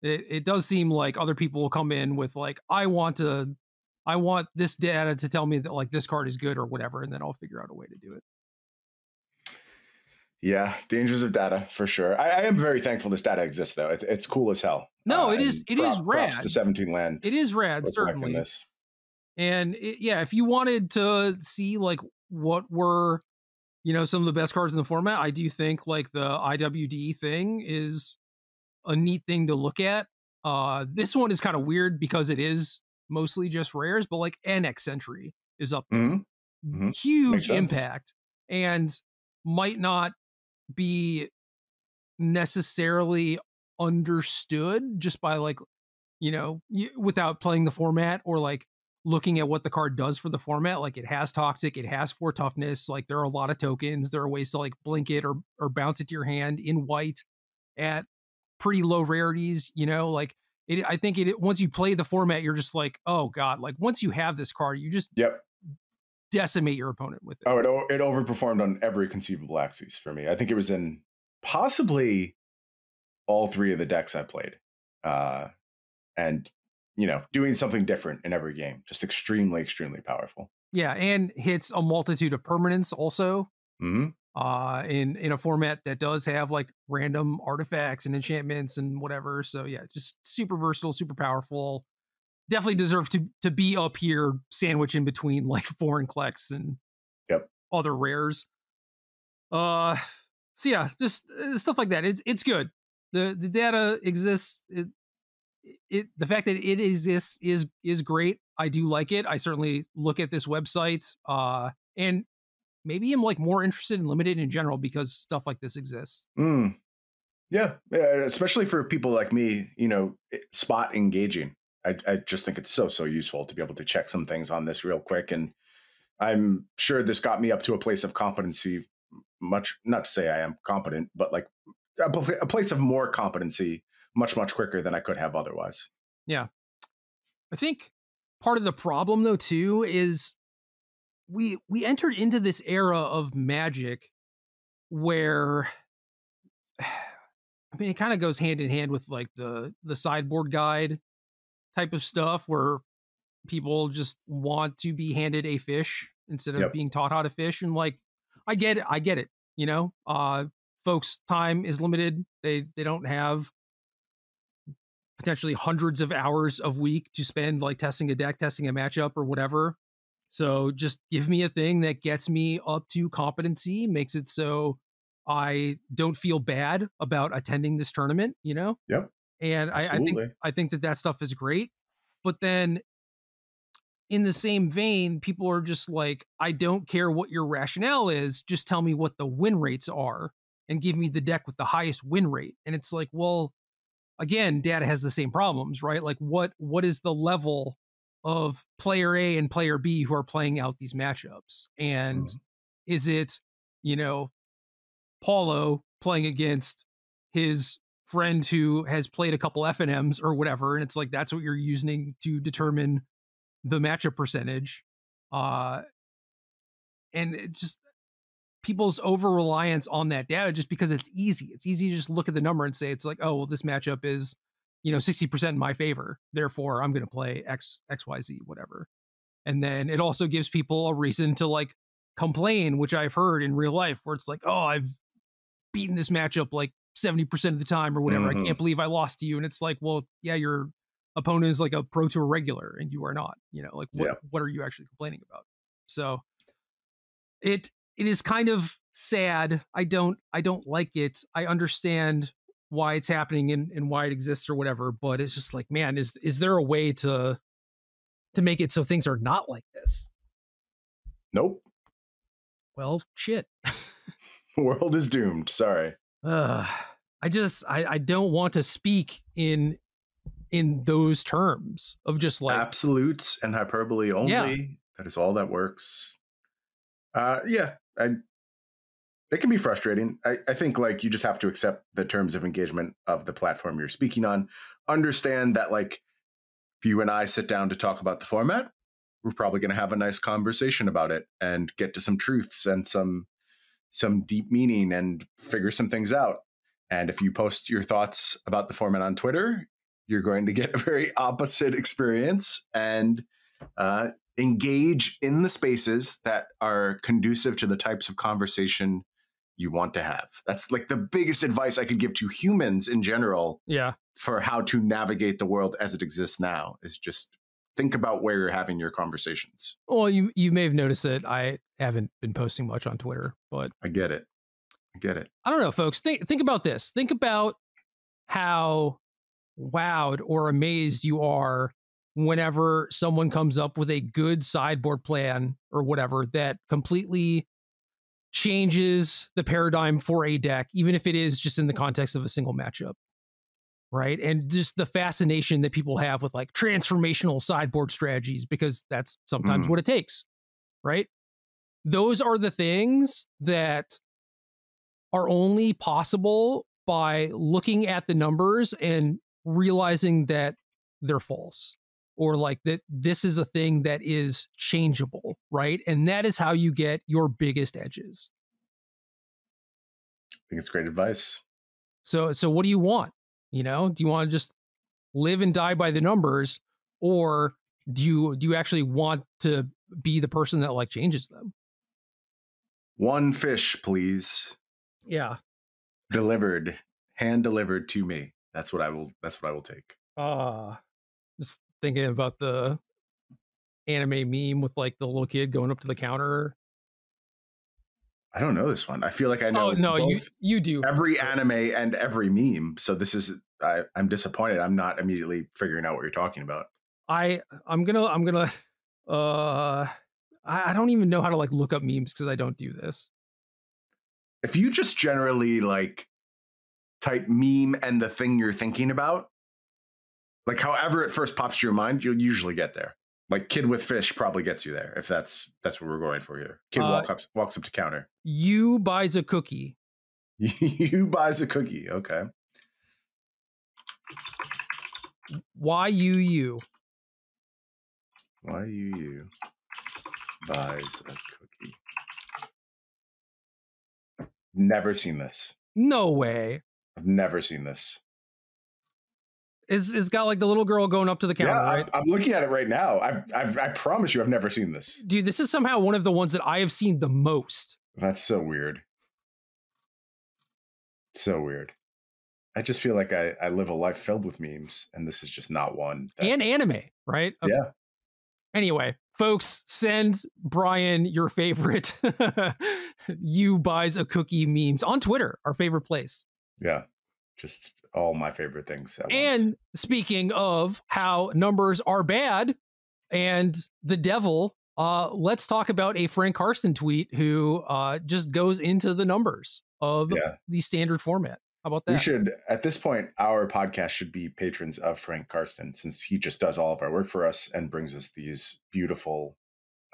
it does seem like other people will come in with like, I want this data to tell me that like this card is good or whatever, and then I'll figure out a way to do it. Yeah, dangers of data for sure. I am very thankful this data exists, though. It's cool as hell. No, it is rad. Props to 17 Land. It is rad, certainly. This. And if you wanted to see like what were, some of the best cards in the format, I do think like the IWD thing is a neat thing to look at. This one is kind of weird because it is mostly just rares, but like NX Sentry is up there. Mm-hmm. Huge impact, and might not be necessarily understood just by like, without playing the format or like looking at what the card does for the format. Like it has toxic, it has 4 toughness. Like there are a lot of tokens. There are ways to like blink it or bounce it to your hand in white at pretty low rarities, like it. I think once you play the format, you're just like, oh God, like once you have this card, you just decimate your opponent with it. Oh, it overperformed on every conceivable axis for me. I think it was in possibly all 3 of the decks I played. And, doing something different in every game. Just extremely, extremely powerful. Yeah, and hits a multitude of permanents also. Mm-hmm. In a format that does have like random artifacts and enchantments and whatever. So yeah, just super versatile, super powerful. Definitely deserve to be up here, sandwich in between like foreign Klex and other rares. So yeah, just stuff like that. It's good. The data exists. The fact that it exists is great. I do like it. I certainly look at this website and maybe I'm like more interested in limited in general because stuff like this exists. Yeah, especially for people like me, spot engaging. I just think it's so useful to be able to check some things on this real quick. And I'm sure this got me up to a place of competency, much, not to say I am competent, but like a place of more competency much, much quicker than I could have otherwise. Yeah. I think part of the problem though, too, is we entered into this era of Magic where, I mean, it kind of goes hand in hand with like the sideboard guide type of stuff where people just want to be handed a fish instead of being taught how to fish. And like, I get it. Folks' time is limited. They don't have potentially hundreds of hours a week to spend like testing a deck, testing a matchup or whatever. So just give me a thing that gets me up to competency, makes it so I don't feel bad about attending this tournament, Yep. And I think that stuff is great. But then in the same vein, people are just like, I don't care what your rationale is. Just tell me what the win rates are and give me the deck with the highest win rate. And it's like, well, again, data has the same problems, right? Like what is the level of player A and player B who are playing out these matchups? And is it, Paulo playing against his friend who has played a couple FNMs or whatever, and it's like that's what you're using to determine the matchup percentage. And it's just people's over reliance on that data just because it's easy. It's easy to just look at the number and say it's like, oh, well, this matchup is 60% in my favor, therefore I'm going to play XYZ, whatever. And then it also gives people a reason to like complain, which I've heard in real life, where it's like, oh, I've beaten this matchup like 70% of the time or whatever. I can't believe I lost to you. And it's like, well, yeah, your opponent is like a pro tour regular and you are not. What are you actually complaining about? So it is kind of sad. I don't like it. I understand why it's happening and why it exists or whatever, but it's just like, man, is there a way to make it so things are not like this? Nope. Well, shit. The world is doomed. Sorry. I don't want to speak in those terms of just like absolutes and hyperbole only. Yeah. That is all that works. It can be frustrating. I think like you just have to accept the terms of engagement of the platform you're speaking on. Understand that like if you and I sit down to talk about the format, we're probably going to have a nice conversation about it and get to some truths and some deep meaning and figure some things out. And if you post your thoughts about the format on Twitter, you're going to get a very opposite experience and engage in the spaces that are conducive to the types of conversation you want to have. That's like the biggest advice I could give to humans in general. Yeah. For how to navigate the world as it exists now is just think about where you're having your conversations. Well, you may have noticed that I haven't been posting much on Twitter, but I get it. I don't know, folks. Think about this. Think about how wowed or amazed you are whenever someone comes up with a good sideboard plan or whatever that completely changes the paradigm for a deck, even if it is just in the context of a single matchup. Right. And just the fascination that people have with like transformational sideboard strategies, because that's sometimes what it takes. Right. Those are the things that are only possible by looking at the numbers and realizing that they're false, or like that this is a thing that is changeable. Right. And that is how you get your biggest edges. I think it's great advice. So what do you want? You know, do you want to just live and die by the numbers, or do you actually want to be the person that like changes them? One fish, please. Yeah. Hand delivered to me. That's what I will take. Just thinking about the anime meme with like the little kid going up to the counter. I don't know this one. I feel like I know. Oh no, both you do every anime and every meme. So this is I'm disappointed. I'm not immediately figuring out what you're talking about. I'm gonna I don't even know how to like look up memes because I don't do this. If you just generally like type meme and the thing you're thinking about, like however it first pops to your mind, you'll usually get there. Like kid with fish probably gets you there if that's what we're going for here. Kid walks up to counter. You buys a cookie. You buys a cookie. Okay. Why you buys a cookie. Never seen this. No way. I've never seen this. It's got like the little girl going up to the counter, right? I'm looking at it right now. I promise you I've never seen this. Dude, this is somehow one of the ones that I have seen the most. That's so weird. So weird. I just feel like I live a life filled with memes, and this is just not one. And anime, right? Yeah. Anyway, folks, send Bryan your favorite you buys a cookie memes on Twitter, our favorite place. Yeah. Just all my favorite things. And speaking of how numbers are bad and the devil, let's talk about a Frank Karsten tweet who just goes into the numbers of the standard format. How about that? We should, at this point, our podcast should be patrons of Frank Karsten, since he just does all of our work for us and brings us these beautiful,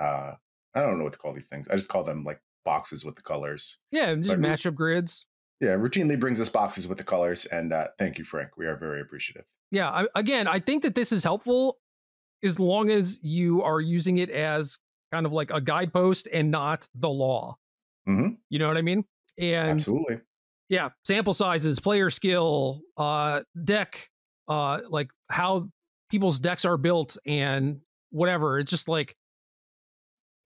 I don't know what to call these things. I just call them like boxes with the colors. Yeah, just matchup grids. Yeah, routinely brings us boxes with the colors. And thank you, Frank. We are very appreciative. Yeah, I think that this is helpful as long as you are using it as kind of like a guidepost and not the law. Mm-hmm. You know what I mean? And absolutely. Yeah, sample sizes, player skill, deck, like how people's decks are built and whatever. It's just like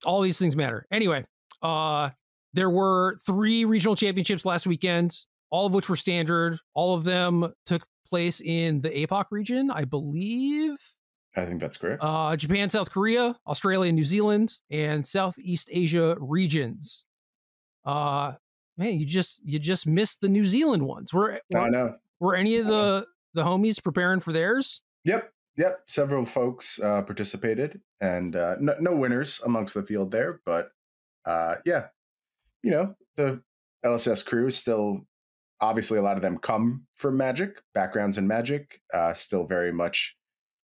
all these things matter. Anyway, there were 3 regional championships last weekend, all of which were standard. All of them took place in the APAC region, I believe. I think that's correct. Japan, South Korea, Australia, New Zealand, and Southeast Asia regions. Man, you just missed the New Zealand ones. I know. Were any of the homies preparing for theirs? Yep. Several folks participated, and no winners amongst the field there, but yeah, the LSS crew is still, obviously a lot of them come from Magic, backgrounds in Magic, still very much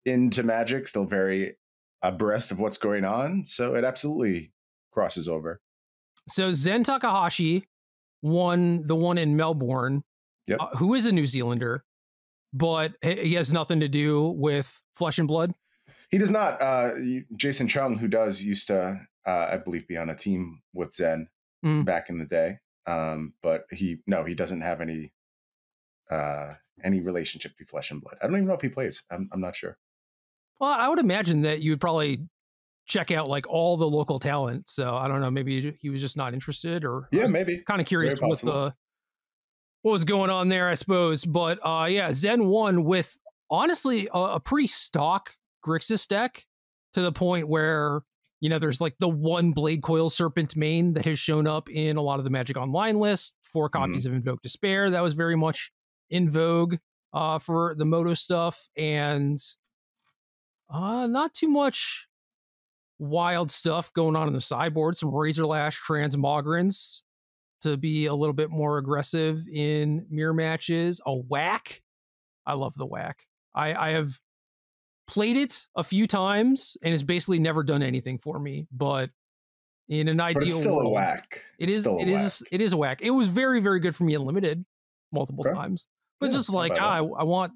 into Magic, still very abreast of what's going on. So it absolutely crosses over. So Zen Takahashi won the one in Melbourne, Yep. Who is a New Zealander, but he has nothing to do with Flesh and Blood. He does not. Jason Chung, who does, used to, I believe, be on a team with Zen back in the day. But he doesn't have any relationship to Flesh and Blood. I don't even know if he plays. I'm not sure. Well, I would imagine that you would probably check out like all the local talent. So I don't know, maybe he was just not interested, or maybe kind of curious what was going on there, I suppose. But yeah, Zen won with honestly a pretty stock Grixis deck, to the point where, there's like the one Blade Coil Serpent main that has shown up in a lot of the Magic Online lists, 4 copies of Invoke Despair. That was very much in vogue for the Moto stuff, and not too much wild stuff going on in the sideboard. Some Razorlash Transmogrants to be a little bit more aggressive in mirror matches. A whack. I love the whack. I have played it a few times and it's basically never done anything for me, but in an ideal it's still world, a whack. It is a whack. It was very, very good for me in limited multiple times. But it's just like, I want,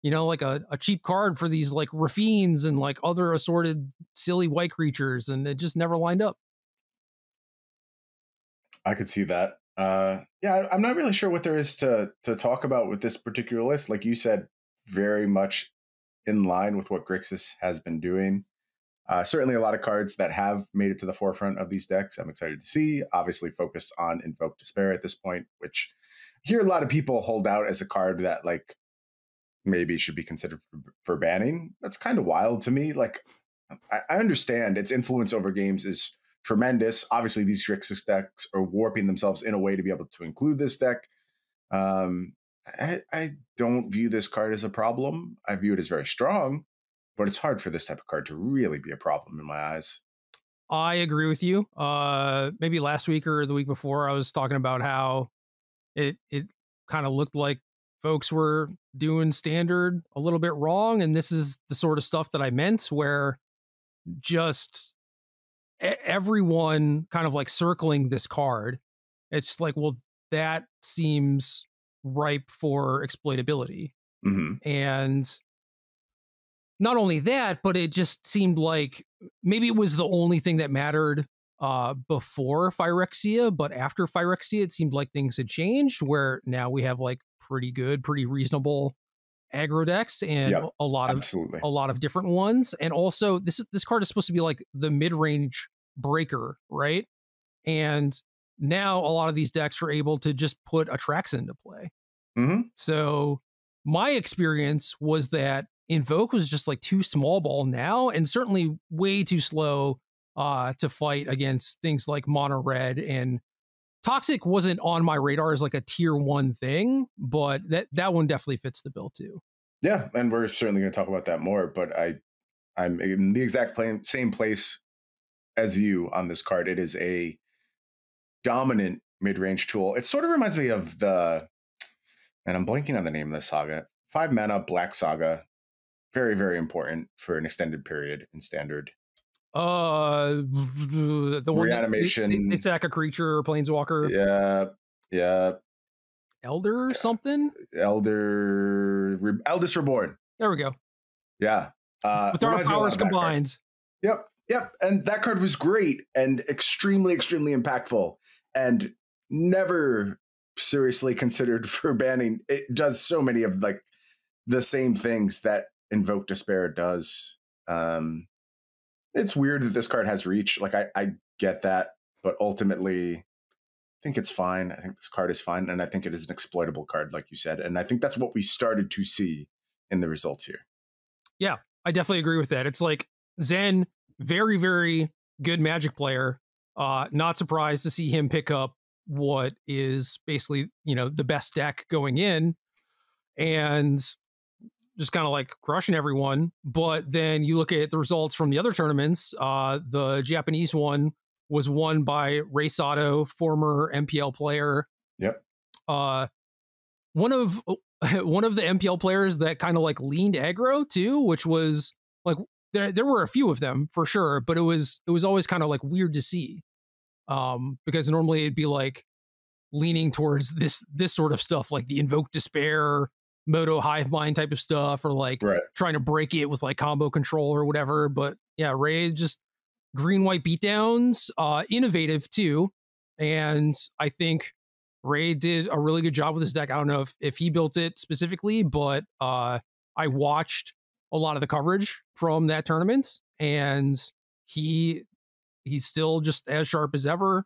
like a cheap card for these like Rafines and like other assorted silly white creatures, and it just never lined up. I could see that. Yeah, I'm not really sure what there is to talk about with this particular list. Like you said, very much in line with what Grixis has been doing. Certainly a lot of cards that have made it to the forefront of these decks I'm excited to see. Obviously focused on Invoke Despair at this point, which I hear a lot of people hold out as a card that like maybe should be considered for banning. That's kind of wild to me. Like, I understand its influence over games is tremendous. Obviously, these Grixis decks are warping themselves in a way to be able to include this deck. I don't view this card as a problem. I view it as very strong, but it's hard for this type of card to really be a problem in my eyes. I agree with you. Maybe last week or the week before, I was talking about how it kind of looked like folks were doing standard a little bit wrong. And this is the sort of stuff that I meant, where just everyone kind of like circling this card. It's like, well, that seems ripe for exploitability. And not only that, but it just seemed like maybe it was the only thing that mattered before Phyrexia, but after Phyrexia, it seemed like things had changed, where now we have like pretty reasonable aggro decks and a lot of different ones. And also this card is supposed to be like the mid-range breaker, right? And now a lot of these decks are able to just put Atraxa into play. So my experience was that Invoke was just like too small ball now, and certainly way too slow to fight against things like mono red. And Toxic wasn't on my radar as like a tier 1 thing, but that one definitely fits the bill too. Yeah, and we're certainly going to talk about that more, but I'm in the exact same place as you on this card. It is a dominant mid-range tool. It sort of reminds me of and I'm blanking on the name of the saga, 5 mana Black Saga. Very, very important for an extended period in standard. The one reanimation. They sack a creature or planeswalker. Yeah. Elder or something? Eldest Reborn. There we go. Yeah. With our powers combined. Yep. And that card was great and extremely, extremely impactful, and never seriously considered for banning. It does so many of like the same things that Invoke Despair does. It's weird that this card has reach. Like I get that, but ultimately I think it's fine. I think this card is fine, and I think it is an exploitable card, like you said. And I think that's what we started to see in the results here. Yeah, I definitely agree with that. It's like Zen, very, very good Magic player. Not surprised to see him pick up what is basically, the best deck going in. and just kind of like crushing everyone. But then you look at the results from the other tournaments. The Japanese one was won by Ray Sato, former MPL player. Yep. One of the MPL players that kind of like leaned aggro too, which was like there were a few of them for sure, but it was always kind of like weird to see, because normally it'd be like leaning towards this sort of stuff, like the Invoke Despair, Moto Hive Mind type of stuff, or like trying to break it with like combo control or whatever. But yeah, Ray just green white beatdowns, innovative too, and I think Ray did a really good job with this deck. I don't know if he built it specifically, but I watched a lot of the coverage from that tournament, and he's still just as sharp as ever.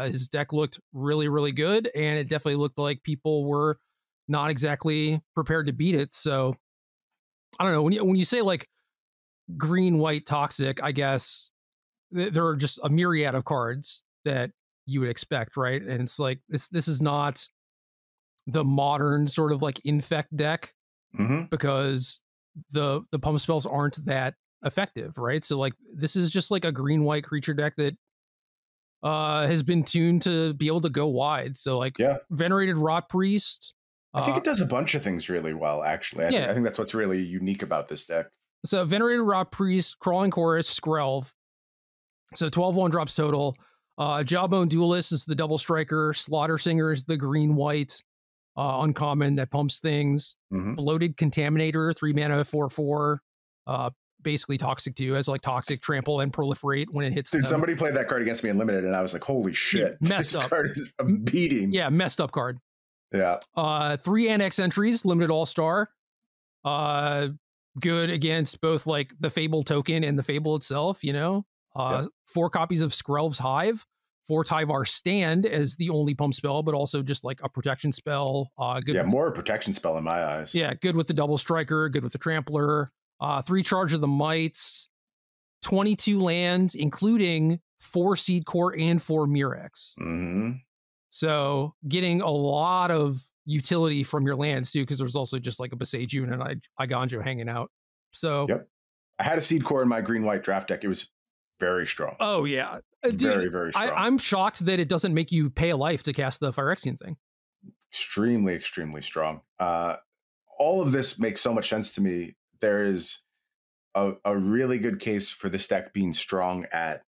His deck looked really, really good, and it definitely looked like people were not exactly prepared to beat it. So I don't know, when you say like green white toxic, I guess there are just a myriad of cards that you would expect, right? And it's like this is not the modern sort of like infect deck, because the pump spells aren't that effective, right? So like this is just like a green white creature deck that has been tuned to be able to go wide. So like Venerated Rot Priest, I think it does a bunch of things really well, actually. I think that's what's really unique about this deck. So Venerated Rot Priest, Crawling Chorus, Skrelv. So 12 1-drops total. Jawbone Duelist is the double striker. Slaughter Singer is the green white uncommon that pumps things. Bloated Contaminator, 3 mana, 4/4. Basically toxic too, as like toxic, trample, and proliferate when it hits. Dude, somebody played that card against me in limited, and I was like, "Holy shit, messed this up. card is a beating." Yeah, messed up card. Yeah. 3 Annex entries, limited all star. Good against both like the Fable token and the Fable itself. 4 copies of Skrelv's Hive. 4 Tyvar Stand as the only pump spell, but also just like a protection spell. Good. More a protection spell in my eyes. Yeah, good with the double striker. Good with the trampler. 3 Charge of the Mites, 22 lands, including 4 Seed Core and 4 Murex. So getting a lot of utility from your lands too, because there's also just like a Beseiju and an Iganjo hanging out. So I had a Seed Core in my green-white draft deck. It was very strong. Oh yeah, dude, very, very strong. I'm shocked that it doesn't make you pay a life to cast the Phyrexian thing. Extremely, extremely strong. All of this makes so much sense to me. There is a really good case for this deck being strong at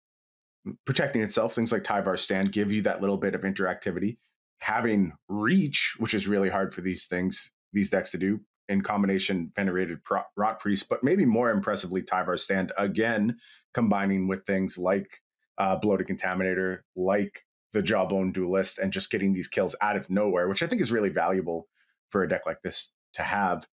protecting itself. Things like Tyvar Stand give you that little bit of interactivity. Having Reach, which is really hard for these decks to do, in combination Venerated Rot Priest, but maybe more impressively Tyvar Stand, again, combining with things like Bloated Contaminator, like the Jawbone Duelist, and just getting these kills out of nowhere, which I think is really valuable for a deck like this to have.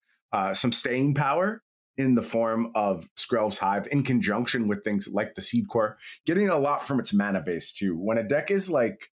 Some staying power in the form of Skrelv's Hive in conjunction with things like the Seed Core, getting a lot from its mana base too. When a deck is like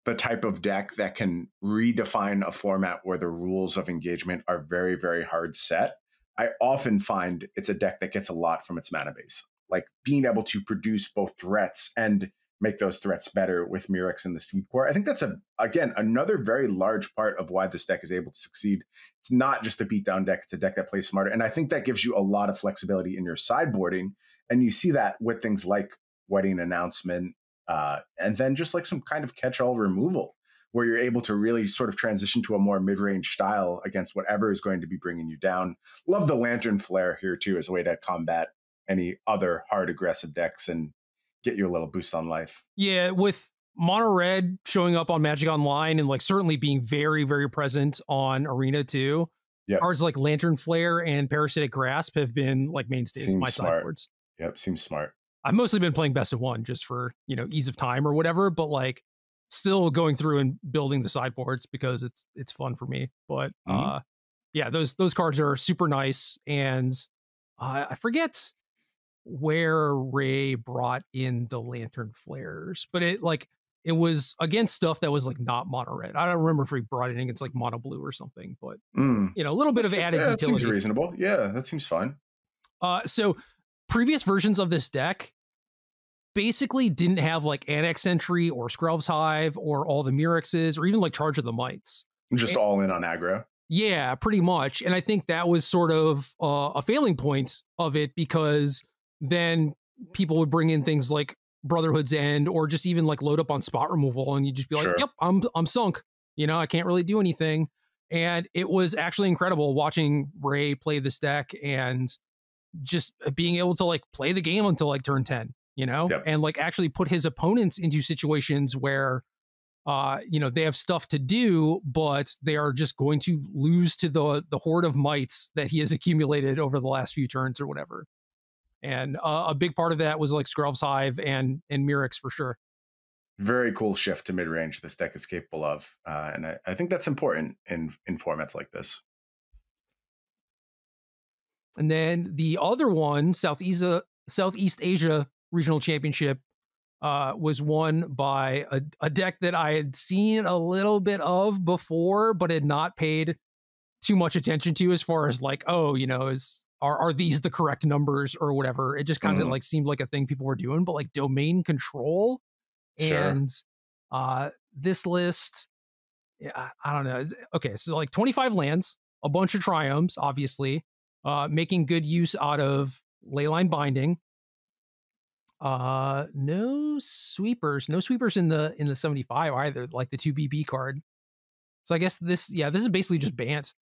the type of deck that can redefine a format where the rules of engagement are very, very hard set, I often find it's a deck that gets a lot from its mana base. Like being able to produce both threats and make those threats better with Murex and the Seed Core. I think that's, again, another very large part of why this deck is able to succeed. It's not just a beatdown deck. It's a deck that plays smarter. And I think that gives you a lot of flexibility in your sideboarding. And you see that with things like Wedding Announcement, and then just like some kind of catch-all removal, where you're able to really sort of transition to a more mid-range style against whatever is going to be bringing you down. Love the Lantern Flare here too as a way to combat any other hard aggressive decks and get you a little boost on life. Yeah, with Mono Red showing up on Magic Online and like certainly being very, very present on Arena too. Cards like Lantern Flare and Parasitic Grasp have been like mainstays in my sideboards. Yep, seems smart. I've mostly been playing Best of One just for, ease of time or whatever, but like still going through and building the sideboards because it's fun for me. But yeah, those cards are super nice. And I forget where Ray brought in the Lantern Flares, but it was against stuff that was like not mono red. I don't remember if he brought it in against like mono blue or something, but a little bit of added utility. That seems reasonable. Yeah, that seems fine. So previous versions of this deck basically didn't have like Annex Entry or Skrelv's Hive or all the Murexes or even like Charge of the Mites. Just all in on aggro. Yeah, pretty much. And I think that was sort of a failing point of it, because then people would bring in things like Brotherhood's End, or just even like load up on spot removal, and you'd just be like, Sure. "Yep, I'm sunk. You know, I can't really do anything." And it was actually incredible watching Ray play this deck and just being able to like play the game until like turn 10, you know, Yep. and like actually put his opponents into situations where you know, they have stuff to do, but they are just going to lose to the horde of mites that he has accumulated over the last few turns or whatever. And a big part of that was like Skrelv's Hive and Mirix for sure. Very cool shift to mid range this deck is capable of, and I think that's important in formats like this. And then the other one, Southeast Asia Regional Championship, was won by a deck that I had seen a little bit of before, but had not paid too much attention to, as far as like, oh, you know, are these the correct numbers or whatever. It just kind of like seemed like a thing people were doing, but like domain control. Sure. And this list, yeah, I don't know. Okay, so like 25 lands, a bunch of triomes, obviously, making good use out of Leyline Binding. No sweepers in the 75 either, like the 2 BB card. So I guess this is basically just Bant.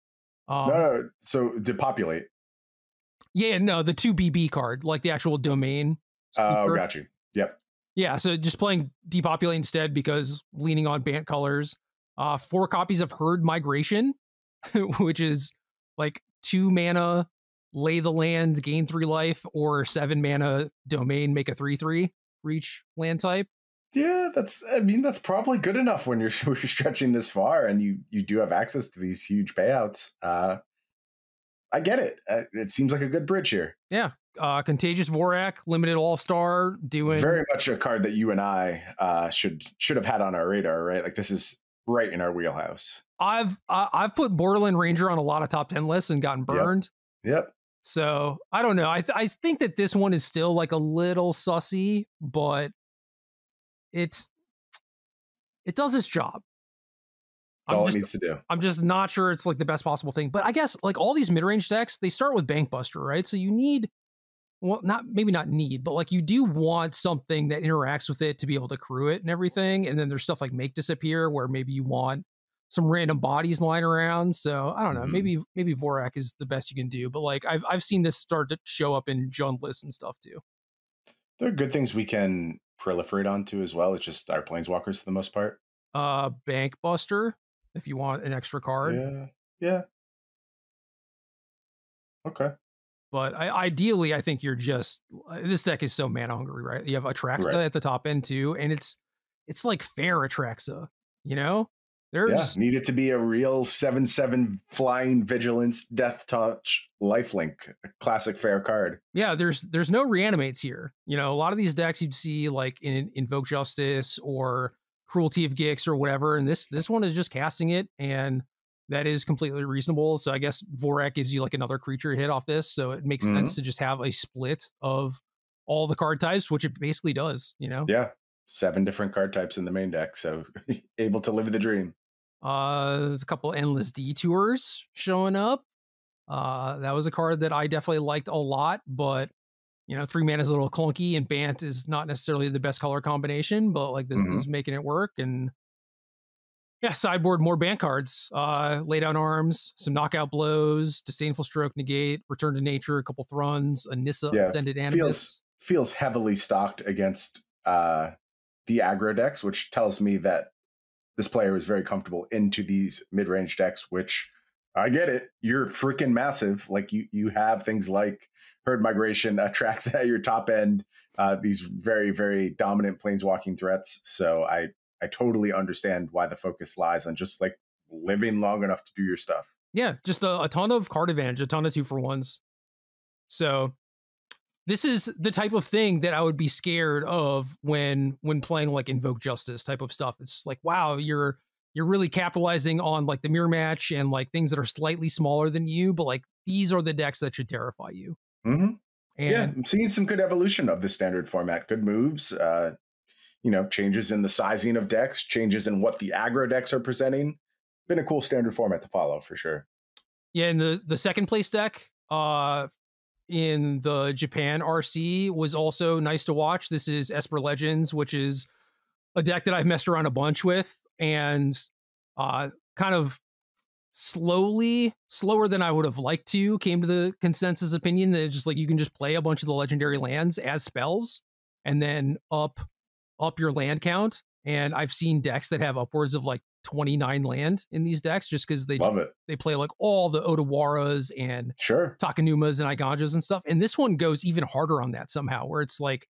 No, so depopulate. Yeah, no, the 2 BB card, like the actual domain. Oh, got you. Yep. Yeah, so just playing depopulate instead, because leaning on Bant colors. 4 copies of Herd Migration, which is like 2 mana, lay the land, gain 3 life, or 7 mana domain, make a 3/3 for each land type. Yeah, that's probably good enough when you're stretching this far and you do have access to these huge payouts. I get it. It seems like a good bridge here. Yeah. Contagious Vorak, limited all-star, doing very much a card that you and I should have had on our radar, right? Like, this is right in our wheelhouse. I've put Borderland Ranger on a lot of top 10 lists and gotten burned. Yep. So I don't know. I think that this one is still like a little sussy, but it does its job. That's all it needs to do. I'm just not sure it's like the best possible thing. But I guess like all these mid-range decks, they start with Bankbuster, right? So you need, well, maybe not need, but like you do want something that interacts with it to be able to crew it and everything. And then there's stuff like Make Disappear, where maybe you want some random bodies lying around. So I don't know. Maybe Vorak is the best you can do. But like I've seen this start to show up in Jund lists and stuff too. There are good things we can proliferate onto as well. It's just our planeswalkers for the most part. Bankbuster, if you want an extra card. Yeah. Okay. But ideally, I think you're just, this deck is so mana hungry, right? You have Atraxa at the top end too, and it's like fair Atraxa, you know? Need it to be a real 7/7 flying vigilance, death touch, lifelink, a classic fair card. Yeah, there's no reanimates here. You know, a lot of these decks you'd see like in Invoke Justice or Cruelty of Gix or whatever, and this one is just casting it, and that is completely reasonable. So I guess Vorak gives you like another creature hit off this, so it makes sense to just have a split of all the card types, which it basically does, you know? Yeah, 7 different card types in the main deck, so able to live the dream. There's a couple Endless Detours showing up. That was a card that I definitely liked a lot, but you know, 3 mana is a little clunky, and Bant is not necessarily the best color combination, but like this is making it work. And yeah, sideboard more Bant cards. Lay Down Arms, some Knockout Blows, Disdainful Stroke, Negate, Return to Nature, a couple Thruns, a Nissa Ascended Animus. Feels heavily stocked against the aggro decks, which tells me that this player is very comfortable into these mid-range decks, which I get it. You're freaking massive. Like you have things like Herd Migration, Atraxa at your top end, these very, very dominant planeswalking threats. So I totally understand why the focus lies on just like living long enough to do your stuff. Yeah, just a ton of card advantage, a ton of 2-for-1s. So this is the type of thing that I would be scared of when playing like Invoke Justice type of stuff. It's like, wow, you're really capitalizing on like the mirror match and like things that are slightly smaller than you, but like these are the decks that should terrify you. And yeah, I'm seeing some good evolution of the standard format. Good moves, changes in the sizing of decks, changes in what the aggro decks are presenting. Been a cool standard format to follow for sure. Yeah, and the second place deck in the Japan RC was also nice to watch. This is Esper Legends, which is a deck that I've messed around a bunch with, and kind of slower than I would have liked to, came to the consensus opinion that just like you can just play a bunch of the legendary lands as spells and then up your land count. And I've seen decks that have upwards of like 29 land in these decks just because they play like all the Otawaras and Takanumas and Iganjos and stuff. And this one goes even harder on that somehow, where it's like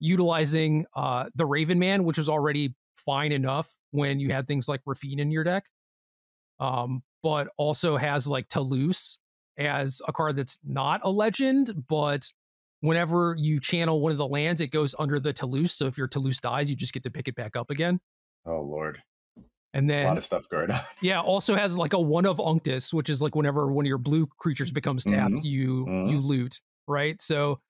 utilizing the Raven Man, which was already fine enough when you had things like Rafine in your deck, but also has like Toulouse as a card that's not a legend, but whenever you channel one of the lands, it goes under the Toulouse. So if your Toulouse dies, you just get to pick it back up again. Oh, Lord. And then a lot of stuff going on. Yeah, also has like a one of Unctus, which is like whenever one of your blue creatures becomes tapped, you loot, right? So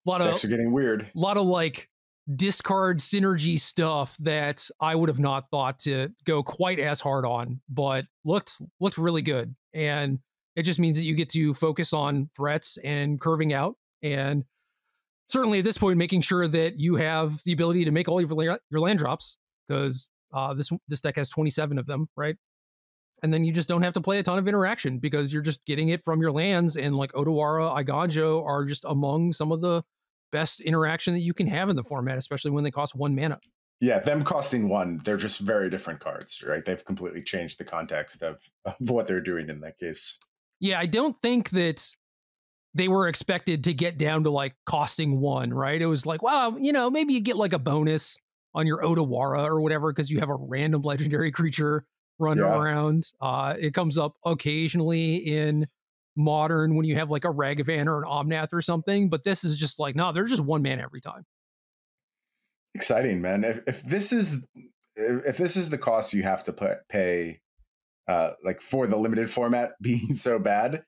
a lot decks are getting weird. A lot of like discard synergy stuff that I would have not thought to go quite as hard on, but looked really good. And it just means that you get to focus on threats and curving out, and certainly at this point making sure that you have the ability to make all your land drops, because this deck has 27 of them, right? And then you just don't have to play a ton of interaction because you're just getting it from your lands, and like Otawara, Iganjo are just among some of the best interaction that you can have in the format, especially when they cost 1 mana. Yeah, them costing 1, they're just very different cards, right? They've completely changed the context of what they're doing in that case. Yeah, I don't think that they were expected to get down to like costing 1, right? It was like, well, maybe you get like a bonus on your Otawara or whatever because you have a random legendary creature running around. It comes up occasionally in Modern when you have like a Ragavan or an Omnath or something, but this is just like, no, they're just 1 mana every time. Exciting, man. If this is the cost you have to pay, like for the limited format being so bad,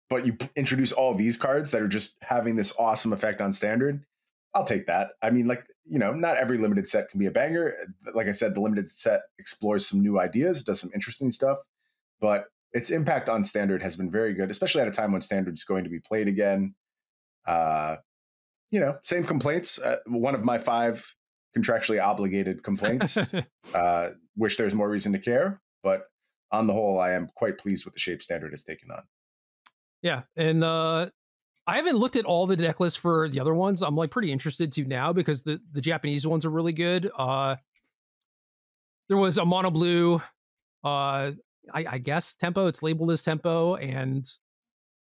but you introduce all these cards that are just having this awesome effect on Standard, I'll take that. I mean, like, not every limited set can be a banger. Like I said, the limited set explores some new ideas, does some interesting stuff, but its impact on Standard has been very good, especially at a time when Standard is going to be played again. Same complaints. One of my 5 contractually obligated complaints. Wish there's more reason to care, but on the whole, I am quite pleased with the shape Standard has taken on. Yeah, and I haven't looked at all the deck lists for the other ones. I'm like pretty interested to now because the Japanese ones are really good. There was a mono blue, I guess tempo. It's labeled as tempo and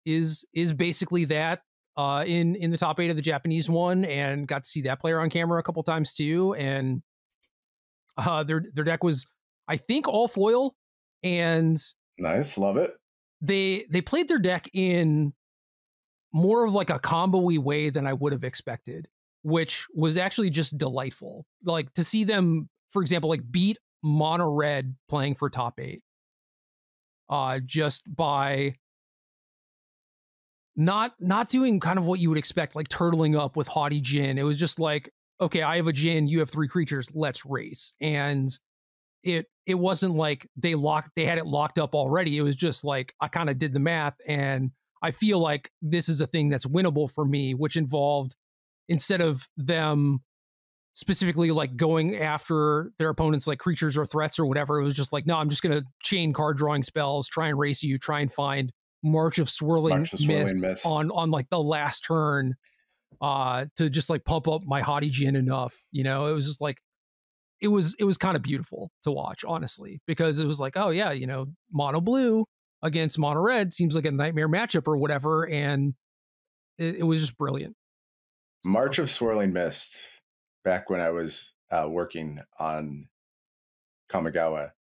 is basically that in the top 8 of the Japanese one, and got to see that player on camera a couple times too. And their deck was, I think, all foil, and nice, love it. They played their deck in more of like a combo-y way than I would have expected, which was actually just delightful. Like to see them, for example, like beat mono red playing for top 8, just by not doing kind of what you would expect, like turtling up with Haughty Djinn. It was just like, okay, I have a Djinn, you have 3 creatures, let's race. And it wasn't like they had it locked up already. It was just like, I kind of did the math, and I feel like this is a thing that's winnable for me, which involved, instead of them specifically like going after their opponents like creatures or threats or whatever, it was just like, no, I'm just going to chain card drawing spells, try and race you, try and find March of Swirling Mist on like the last turn to just like pump up my Haughty Djinn enough. It was just like, it was kind of beautiful to watch, honestly, because it was like, oh yeah, mono blue against mono red seems like a nightmare matchup or whatever, and it was just brilliant. So, March of Swirling Mist, back when I was working on Kamigawa,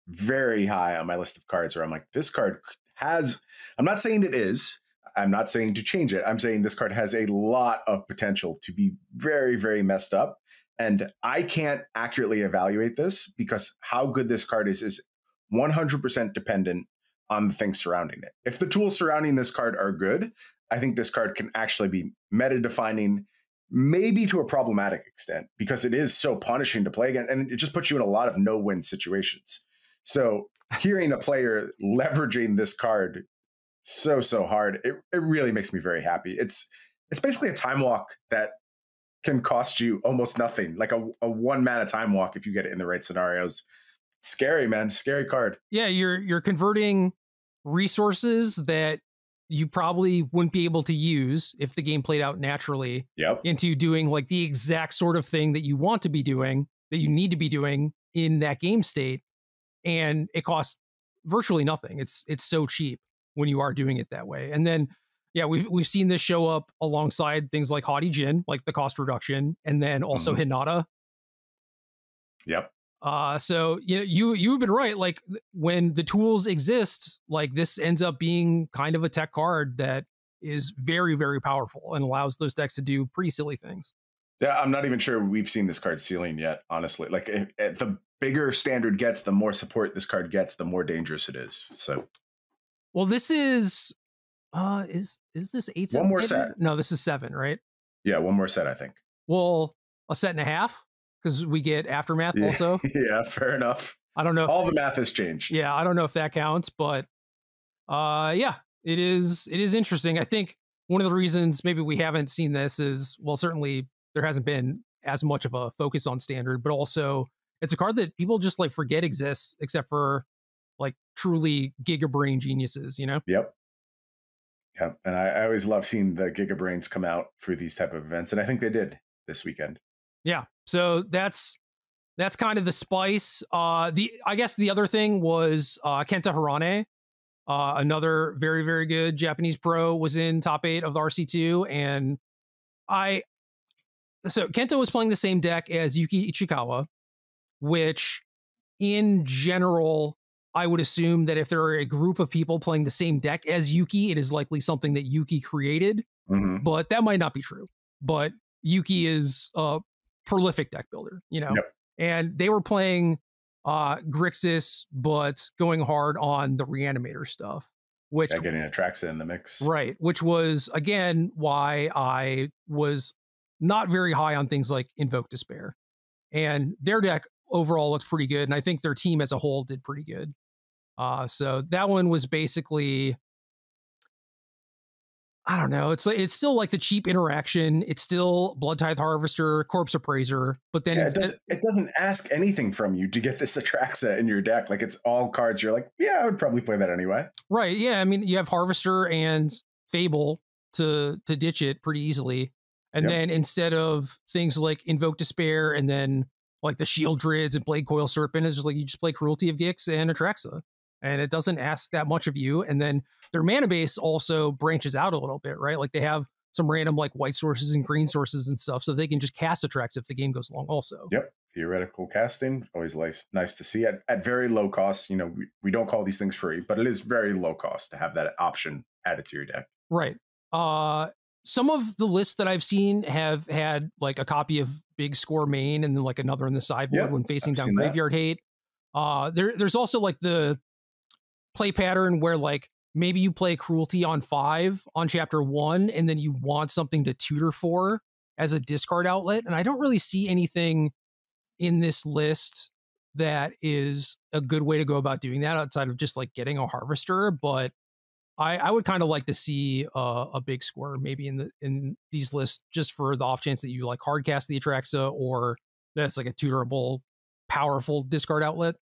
very high on my list of cards where I'm like, this card has, I'm not saying it is, I'm not saying to change it, I'm saying this card has a lot of potential to be very, very messed up. And I can't accurately evaluate this because how good this card is 100% dependent on the things surrounding it. If the tools surrounding this card are good, I think this card can actually be meta-defining, maybe to a problematic extent, because it is so punishing to play against, and it just puts you in a lot of no-win situations. So hearing a player leveraging this card so hard. It really makes me very happy. It's basically a time walk that can cost you almost nothing, like a 1 mana time walk if you get it in the right scenarios. Scary, man. Scary card. Yeah, you're converting resources that you probably wouldn't be able to use if the game played out naturally Yep. into doing like the exact sort of thing that you want to be doing, that you need to be doing in that game state. And it costs virtually nothing. It's so cheap when you are doing it that way. And then yeah, we've seen this show up alongside things like Haughty Jin, like the cost reduction, and then also Hinata. Yep. So you've been right. Like when the tools exist, like this ends up being kind of a tech card that is very, very powerful and allows those decks to do pretty silly things. Yeah, I'm not even sure we've seen this card ceiling yet, honestly. Like if the bigger standard gets, the more support this card gets, the more dangerous it is. So, well, this is this 8 one more set? No, this is 7, right? Yeah, one more set, I think. Well, a set and a half because we get Aftermath also. Yeah, fair enough. I don't know. All the math has changed. Yeah, I don't know if that counts, but yeah, it is interesting. I think one of the reasons maybe we haven't seen this is, well, certainly there hasn't been as much of a focus on standard, but also it's a card that people just like forget exists, except for like truly gigabrain geniuses, you know? Yep. Yep. And I always love seeing the gigabrains come out for these type of events, and I think they did this weekend. Yeah. So that's kind of the spice. I guess the other thing was Kenta Hirane, another very, very good Japanese pro, was in top 8 of the RC2. And so Kenta was playing the same deck as Yuki Ichikawa, which in general, I would assume that if there are a group of people playing the same deck as Yuki, it is likely something that Yuki created, but that might not be true. But Yuki is a prolific deck builder, you know? Yep. And they were playing Grixis, but going hard on the Reanimator stuff, which getting Atraxa in the mix, right? Which was again why I was not very high on things like Invoke Despair, and their deck overall looked pretty good, and I think their team as a whole did pretty good. So that one was basically, I don't know. It's still like the cheap interaction. It's still Blood Tithe Harvester, Corpse Appraiser, but then it doesn't ask anything from you to get this Atraxa in your deck. Like it's all cards you're like, yeah, I would probably play that anyway. Right? Yeah. I mean, you have Harvester and Fable to ditch it pretty easily, and then instead of things like Invoke Despair and then like the Shield Drids and Blade Coil Serpent, is just like you just play Cruelty of Gix and Atraxa. And it doesn't ask that much of you. And then their mana base also branches out a little bit, right? Like they have some random like white sources and green sources and stuff, so they can just cast Atraxa if the game goes long also. Yep. Theoretical casting, always nice to see at very low cost. You know, we don't call these things free, but it is very low cost to have that option added to your deck. Right. Some of the lists that I've seen have had like a copy of Big Score main and then like another in the sideboard when facing down Graveyard Hate. There's also like the play pattern where like maybe you play Cruelty on 5 on chapter 1 and then you want something to tutor for as a discard outlet. And I don't really see anything in this list that is a good way to go about doing that outside of just like getting a Harvester. But I would kind of like to see a Big Score maybe in these lists, just for the off chance that you like hard cast the Atraxa or that's like a tutorable, powerful discard outlet.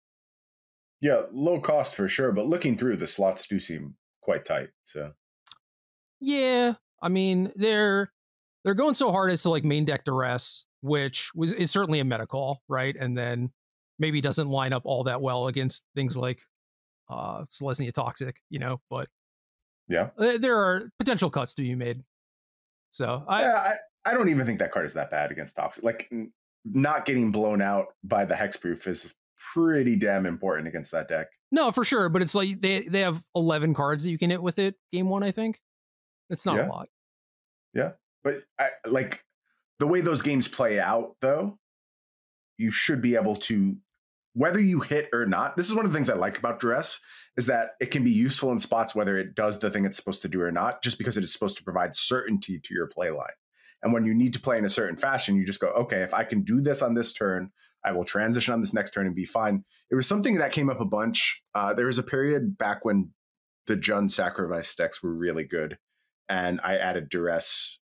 Yeah, low cost for sure, but looking through, the slots do seem quite tight. So yeah, I mean they're going so hard as to like main deck Duress, which is certainly a meta call, right? And then maybe doesn't line up all that well against things like Selesnya Toxic, you know. But yeah, there are potential cuts to be made. So I don't even think that card is that bad against Toxic. Like not getting blown out by the hexproof is pretty damn important against that deck. No, for sure, but it's like they have 11 cards that you can hit with it game 1, I think. It's not a lot. Yeah, but like the way those games play out, though, you should be able to, whether you hit or not. This is one of the things I like about Duress, is that it can be useful in spots whether it does the thing it's supposed to do or not, just because it is supposed to provide certainty to your play line. And when you need to play in a certain fashion, you just go, okay, if I can do this on this turn, I will transition on this next turn and be fine. It was something that came up a bunch. There was a period back when the Jund sacrifice decks were really good, and I added duress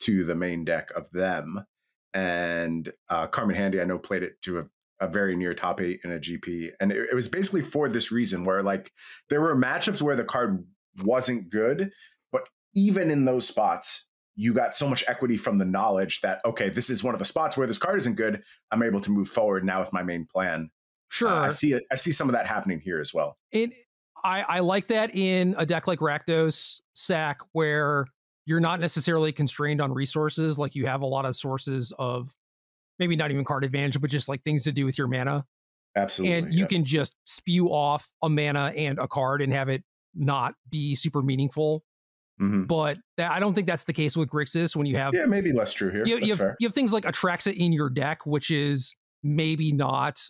to the main deck of them. And Carmen Handy, I know, played it to a very near top 8 in a GP, and it was basically for this reason, where like there were matchups where the card wasn't good, but even in those spots, you got so much equity from the knowledge that, okay, this is one of the spots where this card isn't good. I'm able to move forward now with my main plan. Sure. I see some of that happening here as well. I like that in a deck like Rakdos Sack, where you're not necessarily constrained on resources. Like you have a lot of sources of maybe not even card advantage, but just like things to do with your mana. Absolutely. And you can just spew off a mana and a card and have it not be super meaningful. Mm-hmm. But I don't think that's the case with Grixis when you have... Yeah, maybe less true here. You have things like Atraxa in your deck, which is maybe not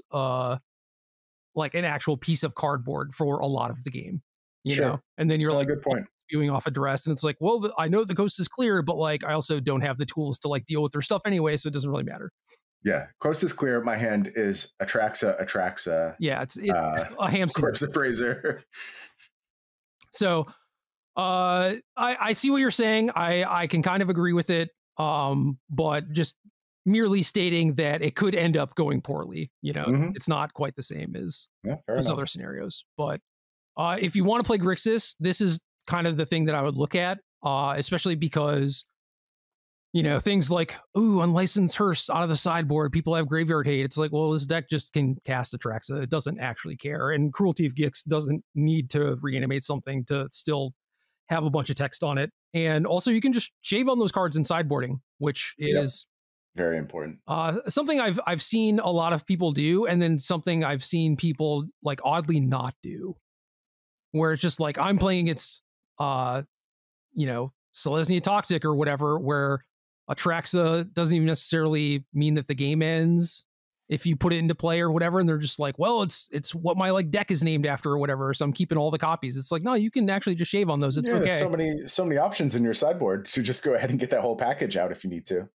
like an actual piece of cardboard for a lot of the game. You know? And then you're like good point. Spewing off a duress, and it's like, well, I know the coast is clear, but like I also don't have the tools to like deal with their stuff anyway, so it doesn't really matter. Yeah, coast is clear. My hand is Atraxa. Yeah, it's a hamster. Corpse Appraiser. So I see what you're saying. I can kind of agree with it. But just merely stating that it could end up going poorly, you know, it's not quite the same as other scenarios. But if you want to play Grixis, this is kind of the thing that I would look at, especially because, you know, things like, ooh, unlicensed Hearst out of the sideboard, people have graveyard hate. It's like, well, this deck just can cast Atraxa. It doesn't actually care. And Cruelty of Gix doesn't need to reanimate something to still have a bunch of text on it. And also you can just shave on those cards in sideboarding, which is very important. Something I've seen a lot of people do, and then something I've seen people like oddly not do, where it's just like, I'm playing against, you know, Selesnya Toxic or whatever, where Atraxa doesn't even necessarily mean that the game ends if you put it into play or whatever, and they're just like, well, it's what my like deck is named after or whatever, so I'm keeping all the copies. It's like, no, you can actually just shave on those. It's okay. There's so many options in your sideboard to just go ahead and get that whole package out if you need to.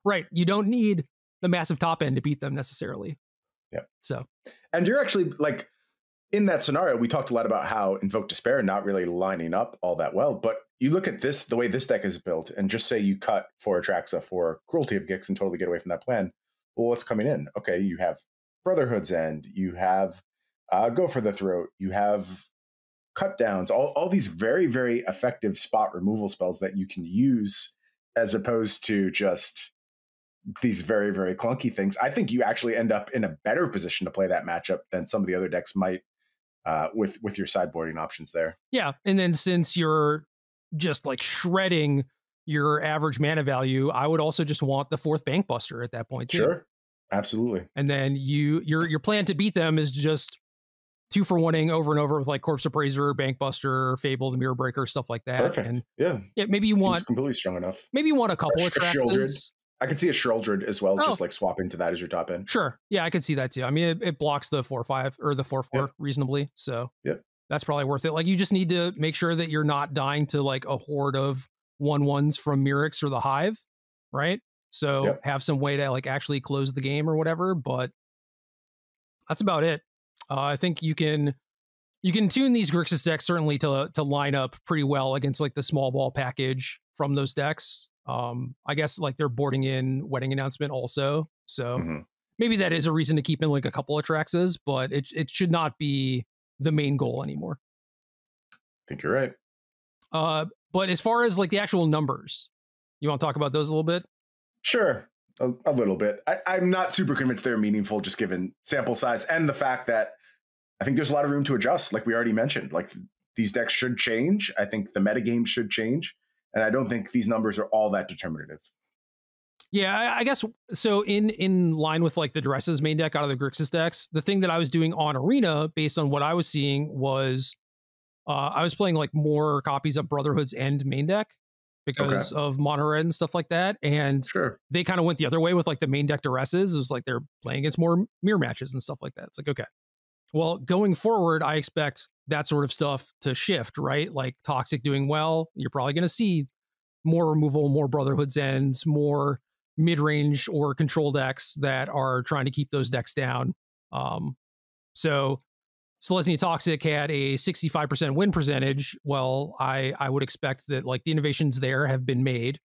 Right. You don't need the massive top end to beat them necessarily. Yeah. So, and you're actually like, in that scenario, we talked a lot about how Invoke Despair not really lining up all that well, but you look at this, the way this deck is built, and just say you cut for Atraxa for Cruelty of Gix and totally get away from that plan. Well, what's coming in? Okay, you have Brotherhood's End, you have Go for the Throat, you have Cut Downs, all these very, very effective spot removal spells that you can use as opposed to just these very, very clunky things. I think you actually end up in a better position to play that matchup than some of the other decks might with your sideboarding options there. Yeah, and then since you're just like shredding your average mana value, I would also just want the 4th Bankbuster at that point too. Sure, absolutely. And then your plan to beat them is just 2-for-1ing over and over with like Corpse Appraiser, Bankbuster, Fable, the Mirror Breaker, stuff like that. Perfect. And yeah, maybe you want completely strong enough. Maybe you want a couple of Atraxas. I could see a Sheldred as well, just like swapping to that as your top end. Sure. Yeah, I could see that too. I mean, it blocks the 4/5 or the 4/4 reasonably. So that's probably worth it. Like, you just need to make sure that you're not dying to like a horde of 1/1s from Mirix or the Hive, right? So have some way to like actually close the game or whatever. But that's about it. I think you can tune these Grixis decks certainly to line up pretty well against like the small ball package from those decks. I guess like they're boarding in Wedding Announcement also, so maybe that is a reason to keep in like a couple of Atraxas, but it should not be the main goal anymore. I think you're right. But as far as like the actual numbers, you want to talk about those a little bit? Sure, a little bit. I'm not super convinced they're meaningful, just given sample size and the fact that I think there's a lot of room to adjust. Like we already mentioned, like these decks should change. I think the metagame should change. And I don't think these numbers are all that determinative. Yeah, I guess so. In line with like the Dresses main deck out of the Grixis decks, the thing that I was doing on Arena, based on what I was seeing, was I was playing like more copies of Brotherhood's End main deck because of Mono Red and stuff like that. And they kind of went the other way with like the main deck Duresses. It was like they're playing against more mirror matches and stuff like that. It's like, okay, well, going forward, I expect that sort of stuff to shift, right? Like Toxic doing well, you're probably going to see more removal, more Brotherhood's Ends, more mid-range or control decks that are trying to keep those decks down. So Selesnya Toxic had a 65% win percentage. Well, I would expect that like the innovations there have been made.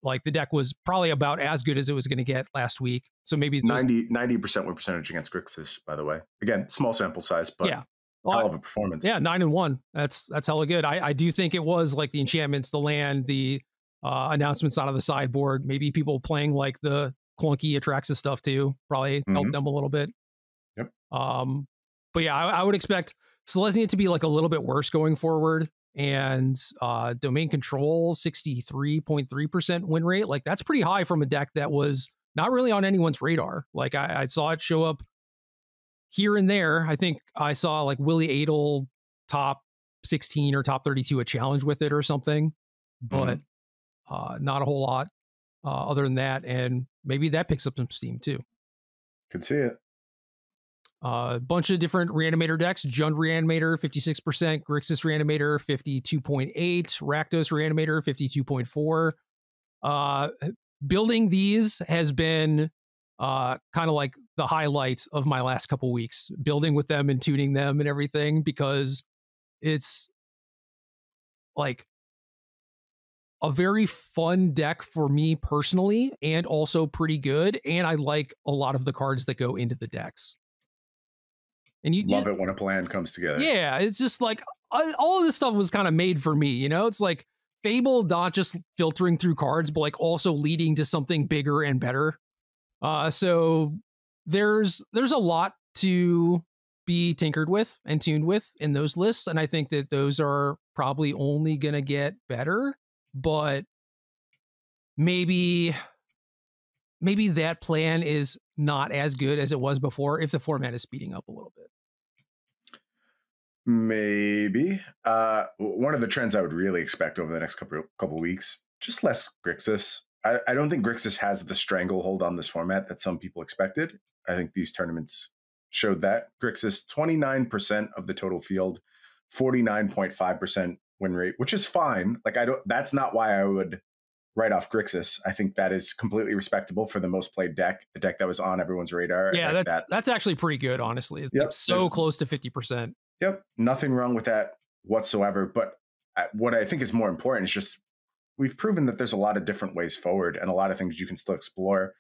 Like the deck was probably about as good as it was going to get last week. So maybe 90% win percentage against Grixis, by the way. Again, small sample size, but yeah. Hell of a performance. Yeah, 9-1. That's hella good. I do think it was like the enchantments, the land, the announcements out of the sideboard. Maybe people playing like the clunky Atraxa stuff too. Probably helped them a little bit. Yep. But yeah, I would expect Selesnya to be like a little bit worse going forward. And domain control, 63.3% win rate. Like that's pretty high from a deck that was not really on anyone's radar. Like I saw it show up here and there. I think I saw like Willie Adel top 16 or top 32 a challenge with it or something, but not a whole lot other than that. And maybe that picks up some steam too. Could see it. A bunch of different Reanimator decks. Jund Reanimator, 56%. Grixis Reanimator, 52.8. Rakdos Reanimator, 52.4. Building these has been kind of like the highlight of my last couple weeks. Building with them and tuning them and everything, because it's like a very fun deck for me personally, and also pretty good. And I like a lot of the cards that go into the decks. And you love it when a plan comes together. Yeah, it's just like all of this stuff was kind of made for me, you know? It's like Fable not just filtering through cards, but like also leading to something bigger and better. So there's a lot to be tinkered with and tuned with in those lists, and I think that those are probably only gonna get better, but maybe that plan is not as good as it was before if the format is speeding up a little bit. Maybe. One of the trends I would really expect over the next couple weeks, just less Grixis. I don't think Grixis has the stranglehold on this format that some people expected. I think these tournaments showed that. Grixis, 29% of the total field, 49.5% win rate, which is fine. Like that's not why I would write off Grixis. I think that is completely respectable for the most played deck, the deck that was on everyone's radar. Yeah, that's actually pretty good, honestly. It's like so close to 50%. Yep, nothing wrong with that whatsoever. But what I think is more important is just we've proven that there's a lot of different ways forward and a lot of things you can still explore.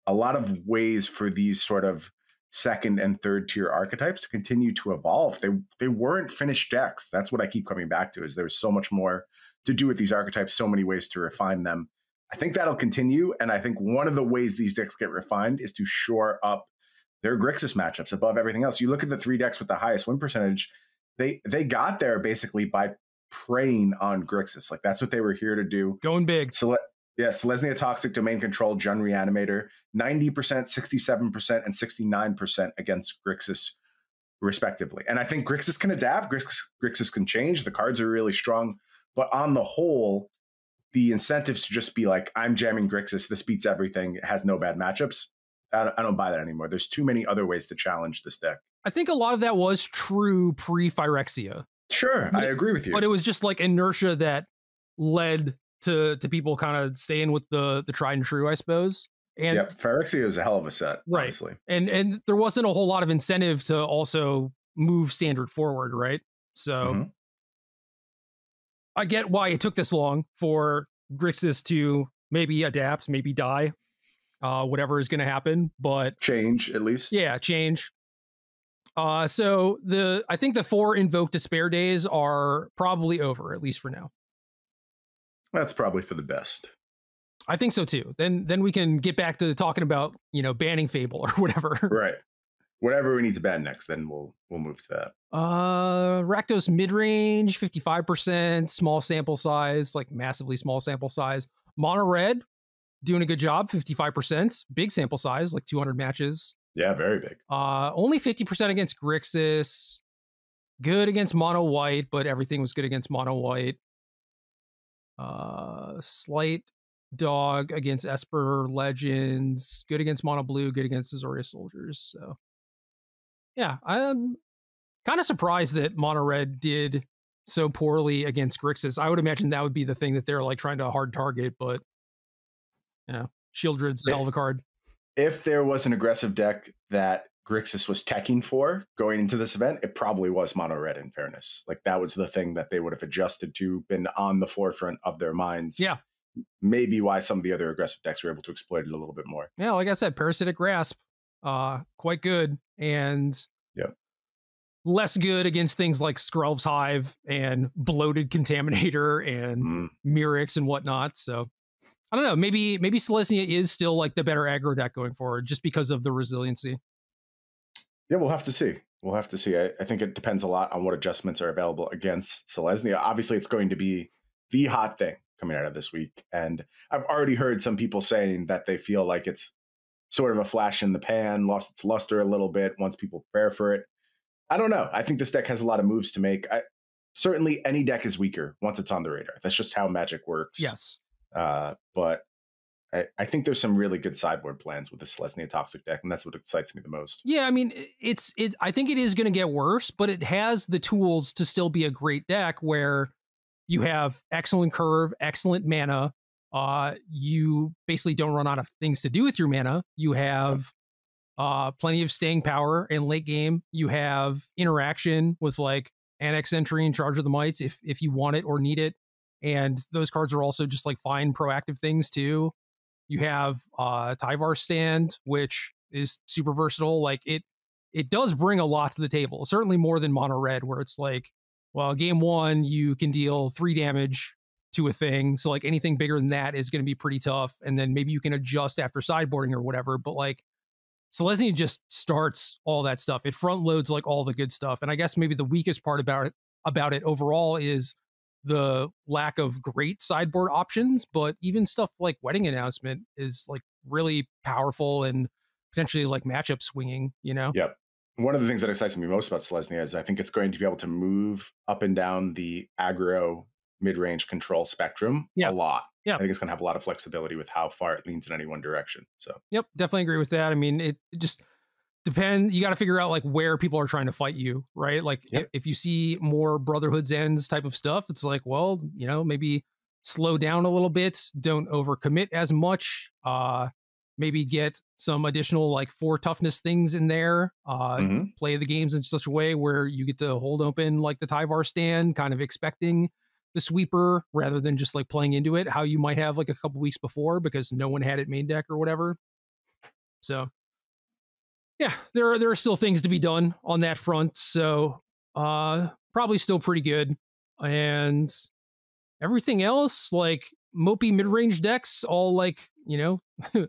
A lot of ways for these sort of second and third tier archetypes to continue to evolve. They weren't finished decks. That's what I keep coming back to, is there's so much more to do with these archetypes, so many ways to refine them. I think that'll continue. And I think one of the ways these decks get refined is to shore up their Grixis matchups above everything else. You look at the 3 decks with the highest win percentage, they got there basically by preying on Grixis. Like that's what they were here to do. Going big. Selesnya Toxic, Domain Control, Jund Reanimator, 90%, 67%, and 69% against Grixis, respectively. And I think Grixis can adapt. Grixis can change. The cards are really strong. But on the whole, the incentives to just be like, I'm jamming Grixis, this beats everything, it has no bad matchups, I don't buy that anymore. There's too many other ways to challenge this deck. I think a lot of that was true pre-Phyrexia. Sure, I agree with you. But it was just like inertia that led to people kind of staying with the tried and true, I suppose. And Phyrexia was a hell of a set, right. Honestly. And there wasn't a whole lot of incentive to also move standard forward, right? So I get why it took this long for Grixis to maybe adapt, maybe die, whatever is going to happen, but change at least. Yeah, change. So I think the 4 Invoke Despair days are probably over, at least for now. That's probably for the best. I think so too. Then we can get back to talking about, banning Fable or whatever. Right. Whatever we need to ban next, then we'll move to that. Rakdos mid-range, 55%, small sample size, like massively small sample size. Mono Red, doing a good job, 55%. Big sample size, like 200 matches. Yeah, very big. Only 50% against Grixis. Good against Mono White, but everything was good against Mono White. Slight dog against Esper Legends. Good against Mono Blue, good against Azoria Soldiers. So, yeah, I'm kind of surprised that Mono Red did so poorly against Grixis. I would imagine that would be the thing that they're like trying to hard target, but Shieldred's a hell of a card. If there was an aggressive deck that Grixis was teching for going into this event, it probably was mono red, in fairness. Like, that was the thing that they would have adjusted to, been on the forefront of their minds. Yeah. Maybe why some of the other aggressive decks were able to exploit it a little bit more. Yeah, like I said, Parasitic Grasp, quite good. And less good against things like Skrelv's Hive and Bloated Contaminator and Mirix and whatnot. So I don't know. Maybe Selesnya is still like the better aggro deck going forward just because of the resiliency. Yeah, we'll have to see. We'll have to see. I think it depends a lot on what adjustments are available against Selesnya. Obviously, it's going to be the hot thing coming out of this week. And I've already heard some people saying that they feel like it's sort of a flash in the pan, lost its luster a little bit once people prepare for it. I don't know. I think this deck has a lot of moves to make. Certainly, any deck is weaker once it's on the radar. That's just how Magic works. Yes. But I think there's some really good sideboard plans with the Selesnya Toxic deck, and that's what excites me the most. Yeah, I mean, I think it is going to get worse, but it has the tools to still be a great deck where you have excellent curve, excellent mana. You basically don't run out of things to do with your mana. You have plenty of staying power in late game. You have interaction with like Annex Entry and Charge of the Mites if you want it or need it. And those cards are also just like fine proactive things too. You have Tyvar Stand, which is super versatile. Like it does bring a lot to the table, certainly more than Mono Red, where it's like, well, game one, you can deal 3 damage to a thing. So like anything bigger than that is going to be pretty tough. And then maybe you can adjust after sideboarding or whatever. But like Selesnya just starts all that stuff. It front loads like all the good stuff. And I guess maybe the weakest part about it overall is the lack of great sideboard options, but even stuff like Wedding Announcement is like really powerful and potentially like matchup swinging, you know? Yep. One of the things that excites me most about Selesnya is I think it's going to be able to move up and down the aggro mid-range control spectrum a lot. Yeah. I think it's going to have a lot of flexibility with how far it leans in any one direction. So, yep, definitely agree with that. I mean, it just depends. You got to figure out like where people are trying to fight you, right? Like if you see more Brotherhood's Ends type of stuff, it's like, well, you know, maybe slow down a little bit. Don't overcommit as much. Maybe get some additional like 4 toughness things in there. Play the games in such a way where you get to hold open like the Tyvar Stand, kind of expecting the sweeper rather than just like playing into it how you might have like a couple weeks before because no one had it main deck or whatever. So yeah, there are still things to be done on that front. So probably still pretty good. And everything else, like mopey mid-range decks, all like, you know,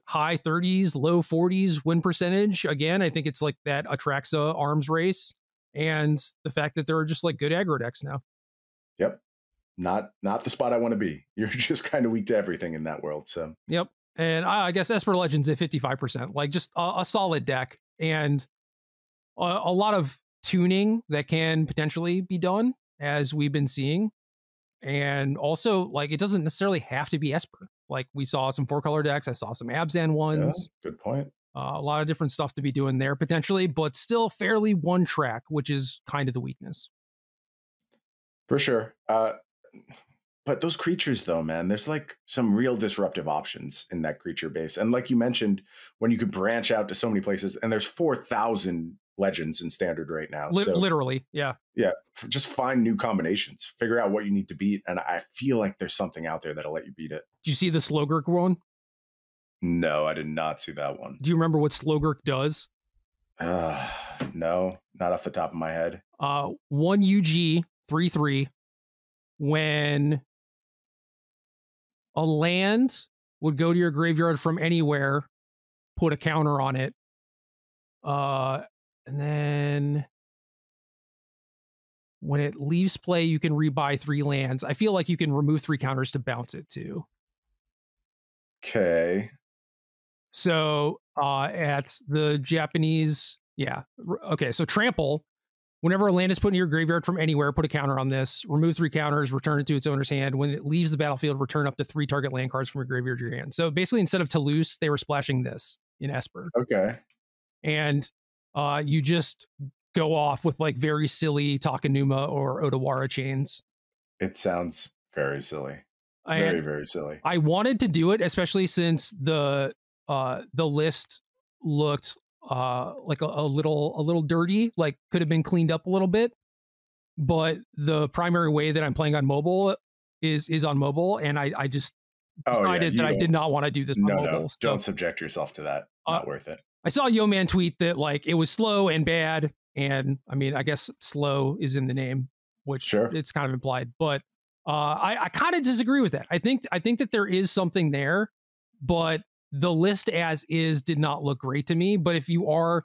high 30s, low 40s win percentage. Again, I think it's like that Atraxa arms race and the fact that there are just like good aggro decks now. Yep. Not the spot I want to be. You're just kind of weak to everything in that world. So yep. And I guess Esper Legends at 55%, like just a solid deck and a lot of tuning that can potentially be done as we've been seeing. And also like, it doesn't necessarily have to be Esper. Like we saw some 4-color decks. I saw some Abzan ones. Yeah, good point. A lot of different stuff to be doing there potentially, but still fairly one track, which is kind of the weakness. For sure. But those creatures, though, man, there's like some real disruptive options in that creature base. And like you mentioned, when you could branch out to so many places, and there's 4,000 legends in standard right now. Literally, yeah. Yeah, just find new combinations. Figure out what you need to beat. And I feel like there's something out there that'll let you beat it. Did you see the Slogurk one? No, I did not see that one. Do you remember what Slogurk does? No, not off the top of my head. 1 UG 3/3. When a land would go to your graveyard from anywhere, put a counter on it. And then when it leaves play, you can rebuy 3 lands. I feel like you can remove 3 counters to bounce it too. Okay. So at the Japanese, yeah. Okay, so trample. Whenever a land is put in your graveyard from anywhere, put a counter on this. Remove 3 counters, return it to its owner's hand. When it leaves the battlefield, return up to 3 target land cards from your graveyard to your hand. So basically, instead of Toulouse, they were splashing this in Esper. Okay. And you just go off with like very silly Takanuma or Odawara chains. It sounds very silly. Very, very silly. I wanted to do it, especially since the list looked like a little dirty, like could have been cleaned up a little bit. But the primary way that I'm playing on mobile is on mobile, and I just decided that I did not want to do this on mobile. No, don't subject yourself to that. Not worth it. I saw Yo Man tweet that like it was slow and bad, and I mean, I guess slow is in the name, which it's kind of implied. But I kind of disagree with that. I think that there is something there, but the list as is did not look great to me. But if you are,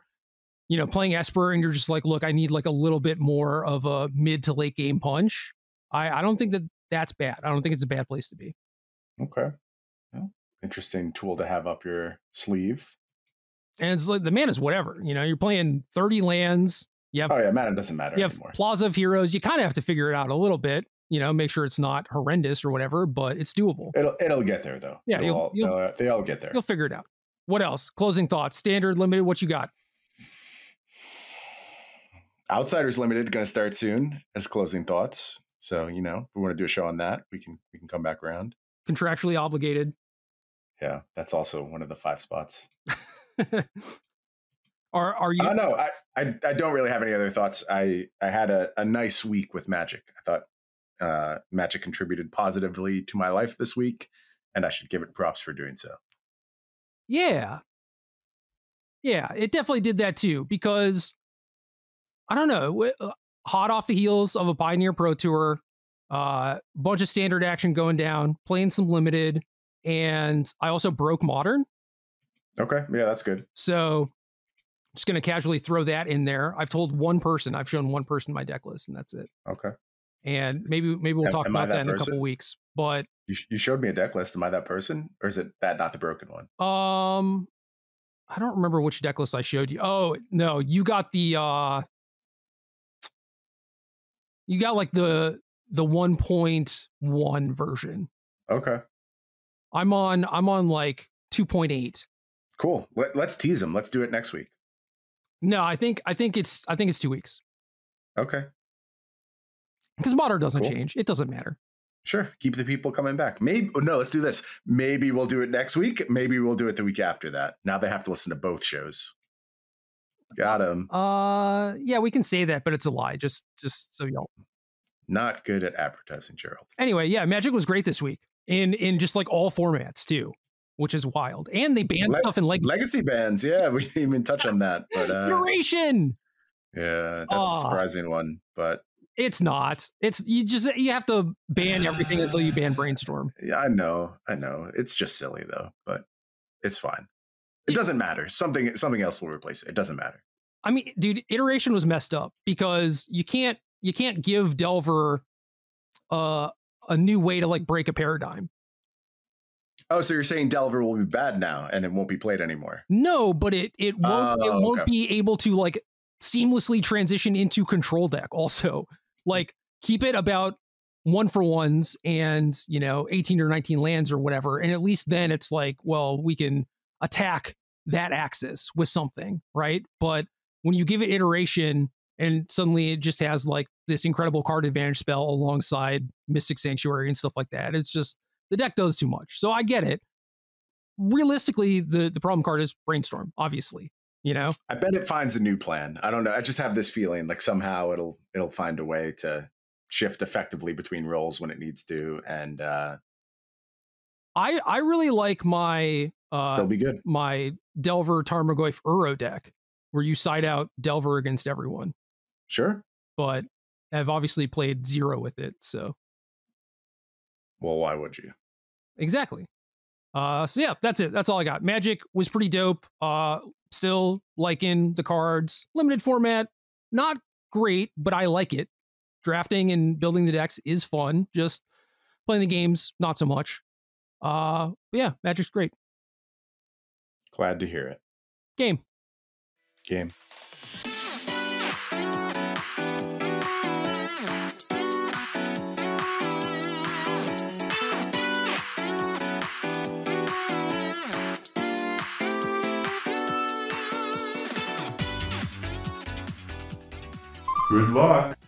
you know, playing Esper and you're just like, look, I need like a little bit more of a mid to late game punch, I don't think that that's bad. I don't think it's a bad place to be. Okay. Well, interesting tool to have up your sleeve. And it's like the mana is whatever. You know, you're playing 30 lands. Oh yeah, mana doesn't matter anymore. You have Plaza of Heroes. You kind of have to figure it out a little bit. You know, make sure it's not horrendous or whatever, but it's doable. It'll get there though. Yeah, they all get there. You'll figure it out. What else? Closing thoughts. Standard, limited. What you got? Outsiders Limited going to start soon as closing thoughts. So, you know, if we want to do a show on that, we can come back around. Contractually obligated. Yeah, that's also one of the 5 spots. Are you? No, I don't really have any other thoughts. I had a nice week with Magic. I thought Magic contributed positively to my life this week, and I should give it props for doing so. Yeah, it definitely did that too, because I don't know, hot off the heels of a Pioneer Pro Tour, bunch of standard action going down, playing some limited, and I also broke Modern. Okay, yeah, that's good. So just going to casually throw that in there. I've shown one person my deck list, and that's it. Okay. And maybe we'll talk about that in a couple of weeks. But you showed me a deck list. Am I that person, or is it that not the broken one? I don't remember which deck list I showed you. Oh no, you got the you got like the 1.1 version. Okay. I'm on like 2.8. Cool. Let's tease them. Let's do it next week. No, I think it's 2 weeks. Okay. Because Modern doesn't change. It doesn't matter. Sure. Keep the people coming back. Let's do this. Maybe we'll do it next week. Maybe we'll do it the week after that. Now they have to listen to both shows. Got him. Yeah, we can say that, but it's a lie. Just so y'all. Not good at advertising, Gerald. Anyway, yeah, Magic was great this week in just like all formats too, which is wild. And they banned stuff in legacy bans. Yeah, we didn't even touch on that. But iteration. Yeah, that's a surprising one, but it's not. It's you have to ban everything until you ban Brainstorm. Yeah, I know. It's just silly though, but it's fine. It doesn't matter. Something else will replace it. It doesn't matter. I mean, dude, iteration was messed up because you can't give Delver a new way to like break a paradigm. Oh, so you're saying Delver will be bad now and it won't be played anymore? No, but it won't be able to like seamlessly transition into control deck. Also, like keep it about 1-for-1s and 18 or 19 lands or whatever, and at least then it's like, well, we can attack that axis with something, right? But when you give it iteration and suddenly it just has like this incredible card advantage spell alongside Mystic Sanctuary and stuff like that, it's just the deck does too much. So I get it. Realistically, the problem card is Brainstorm, obviously. I bet it finds a new plan. I don't know. I just have this feeling like somehow it'll find a way to shift effectively between roles when it needs to. And I really like my still be good. My Delver Tarmogoyf Uro deck, where you side out Delver against everyone. Sure. But I've obviously played 0 with it, so. Well, why would you? Exactly. So yeah, that's it. That's all I got. Magic was pretty dope. Still liking the cards. Limited format, not great, but I like it. Drafting and building the decks is fun. Just playing the games, not so much. Yeah, Magic's great. Glad to hear it. Game. Good luck.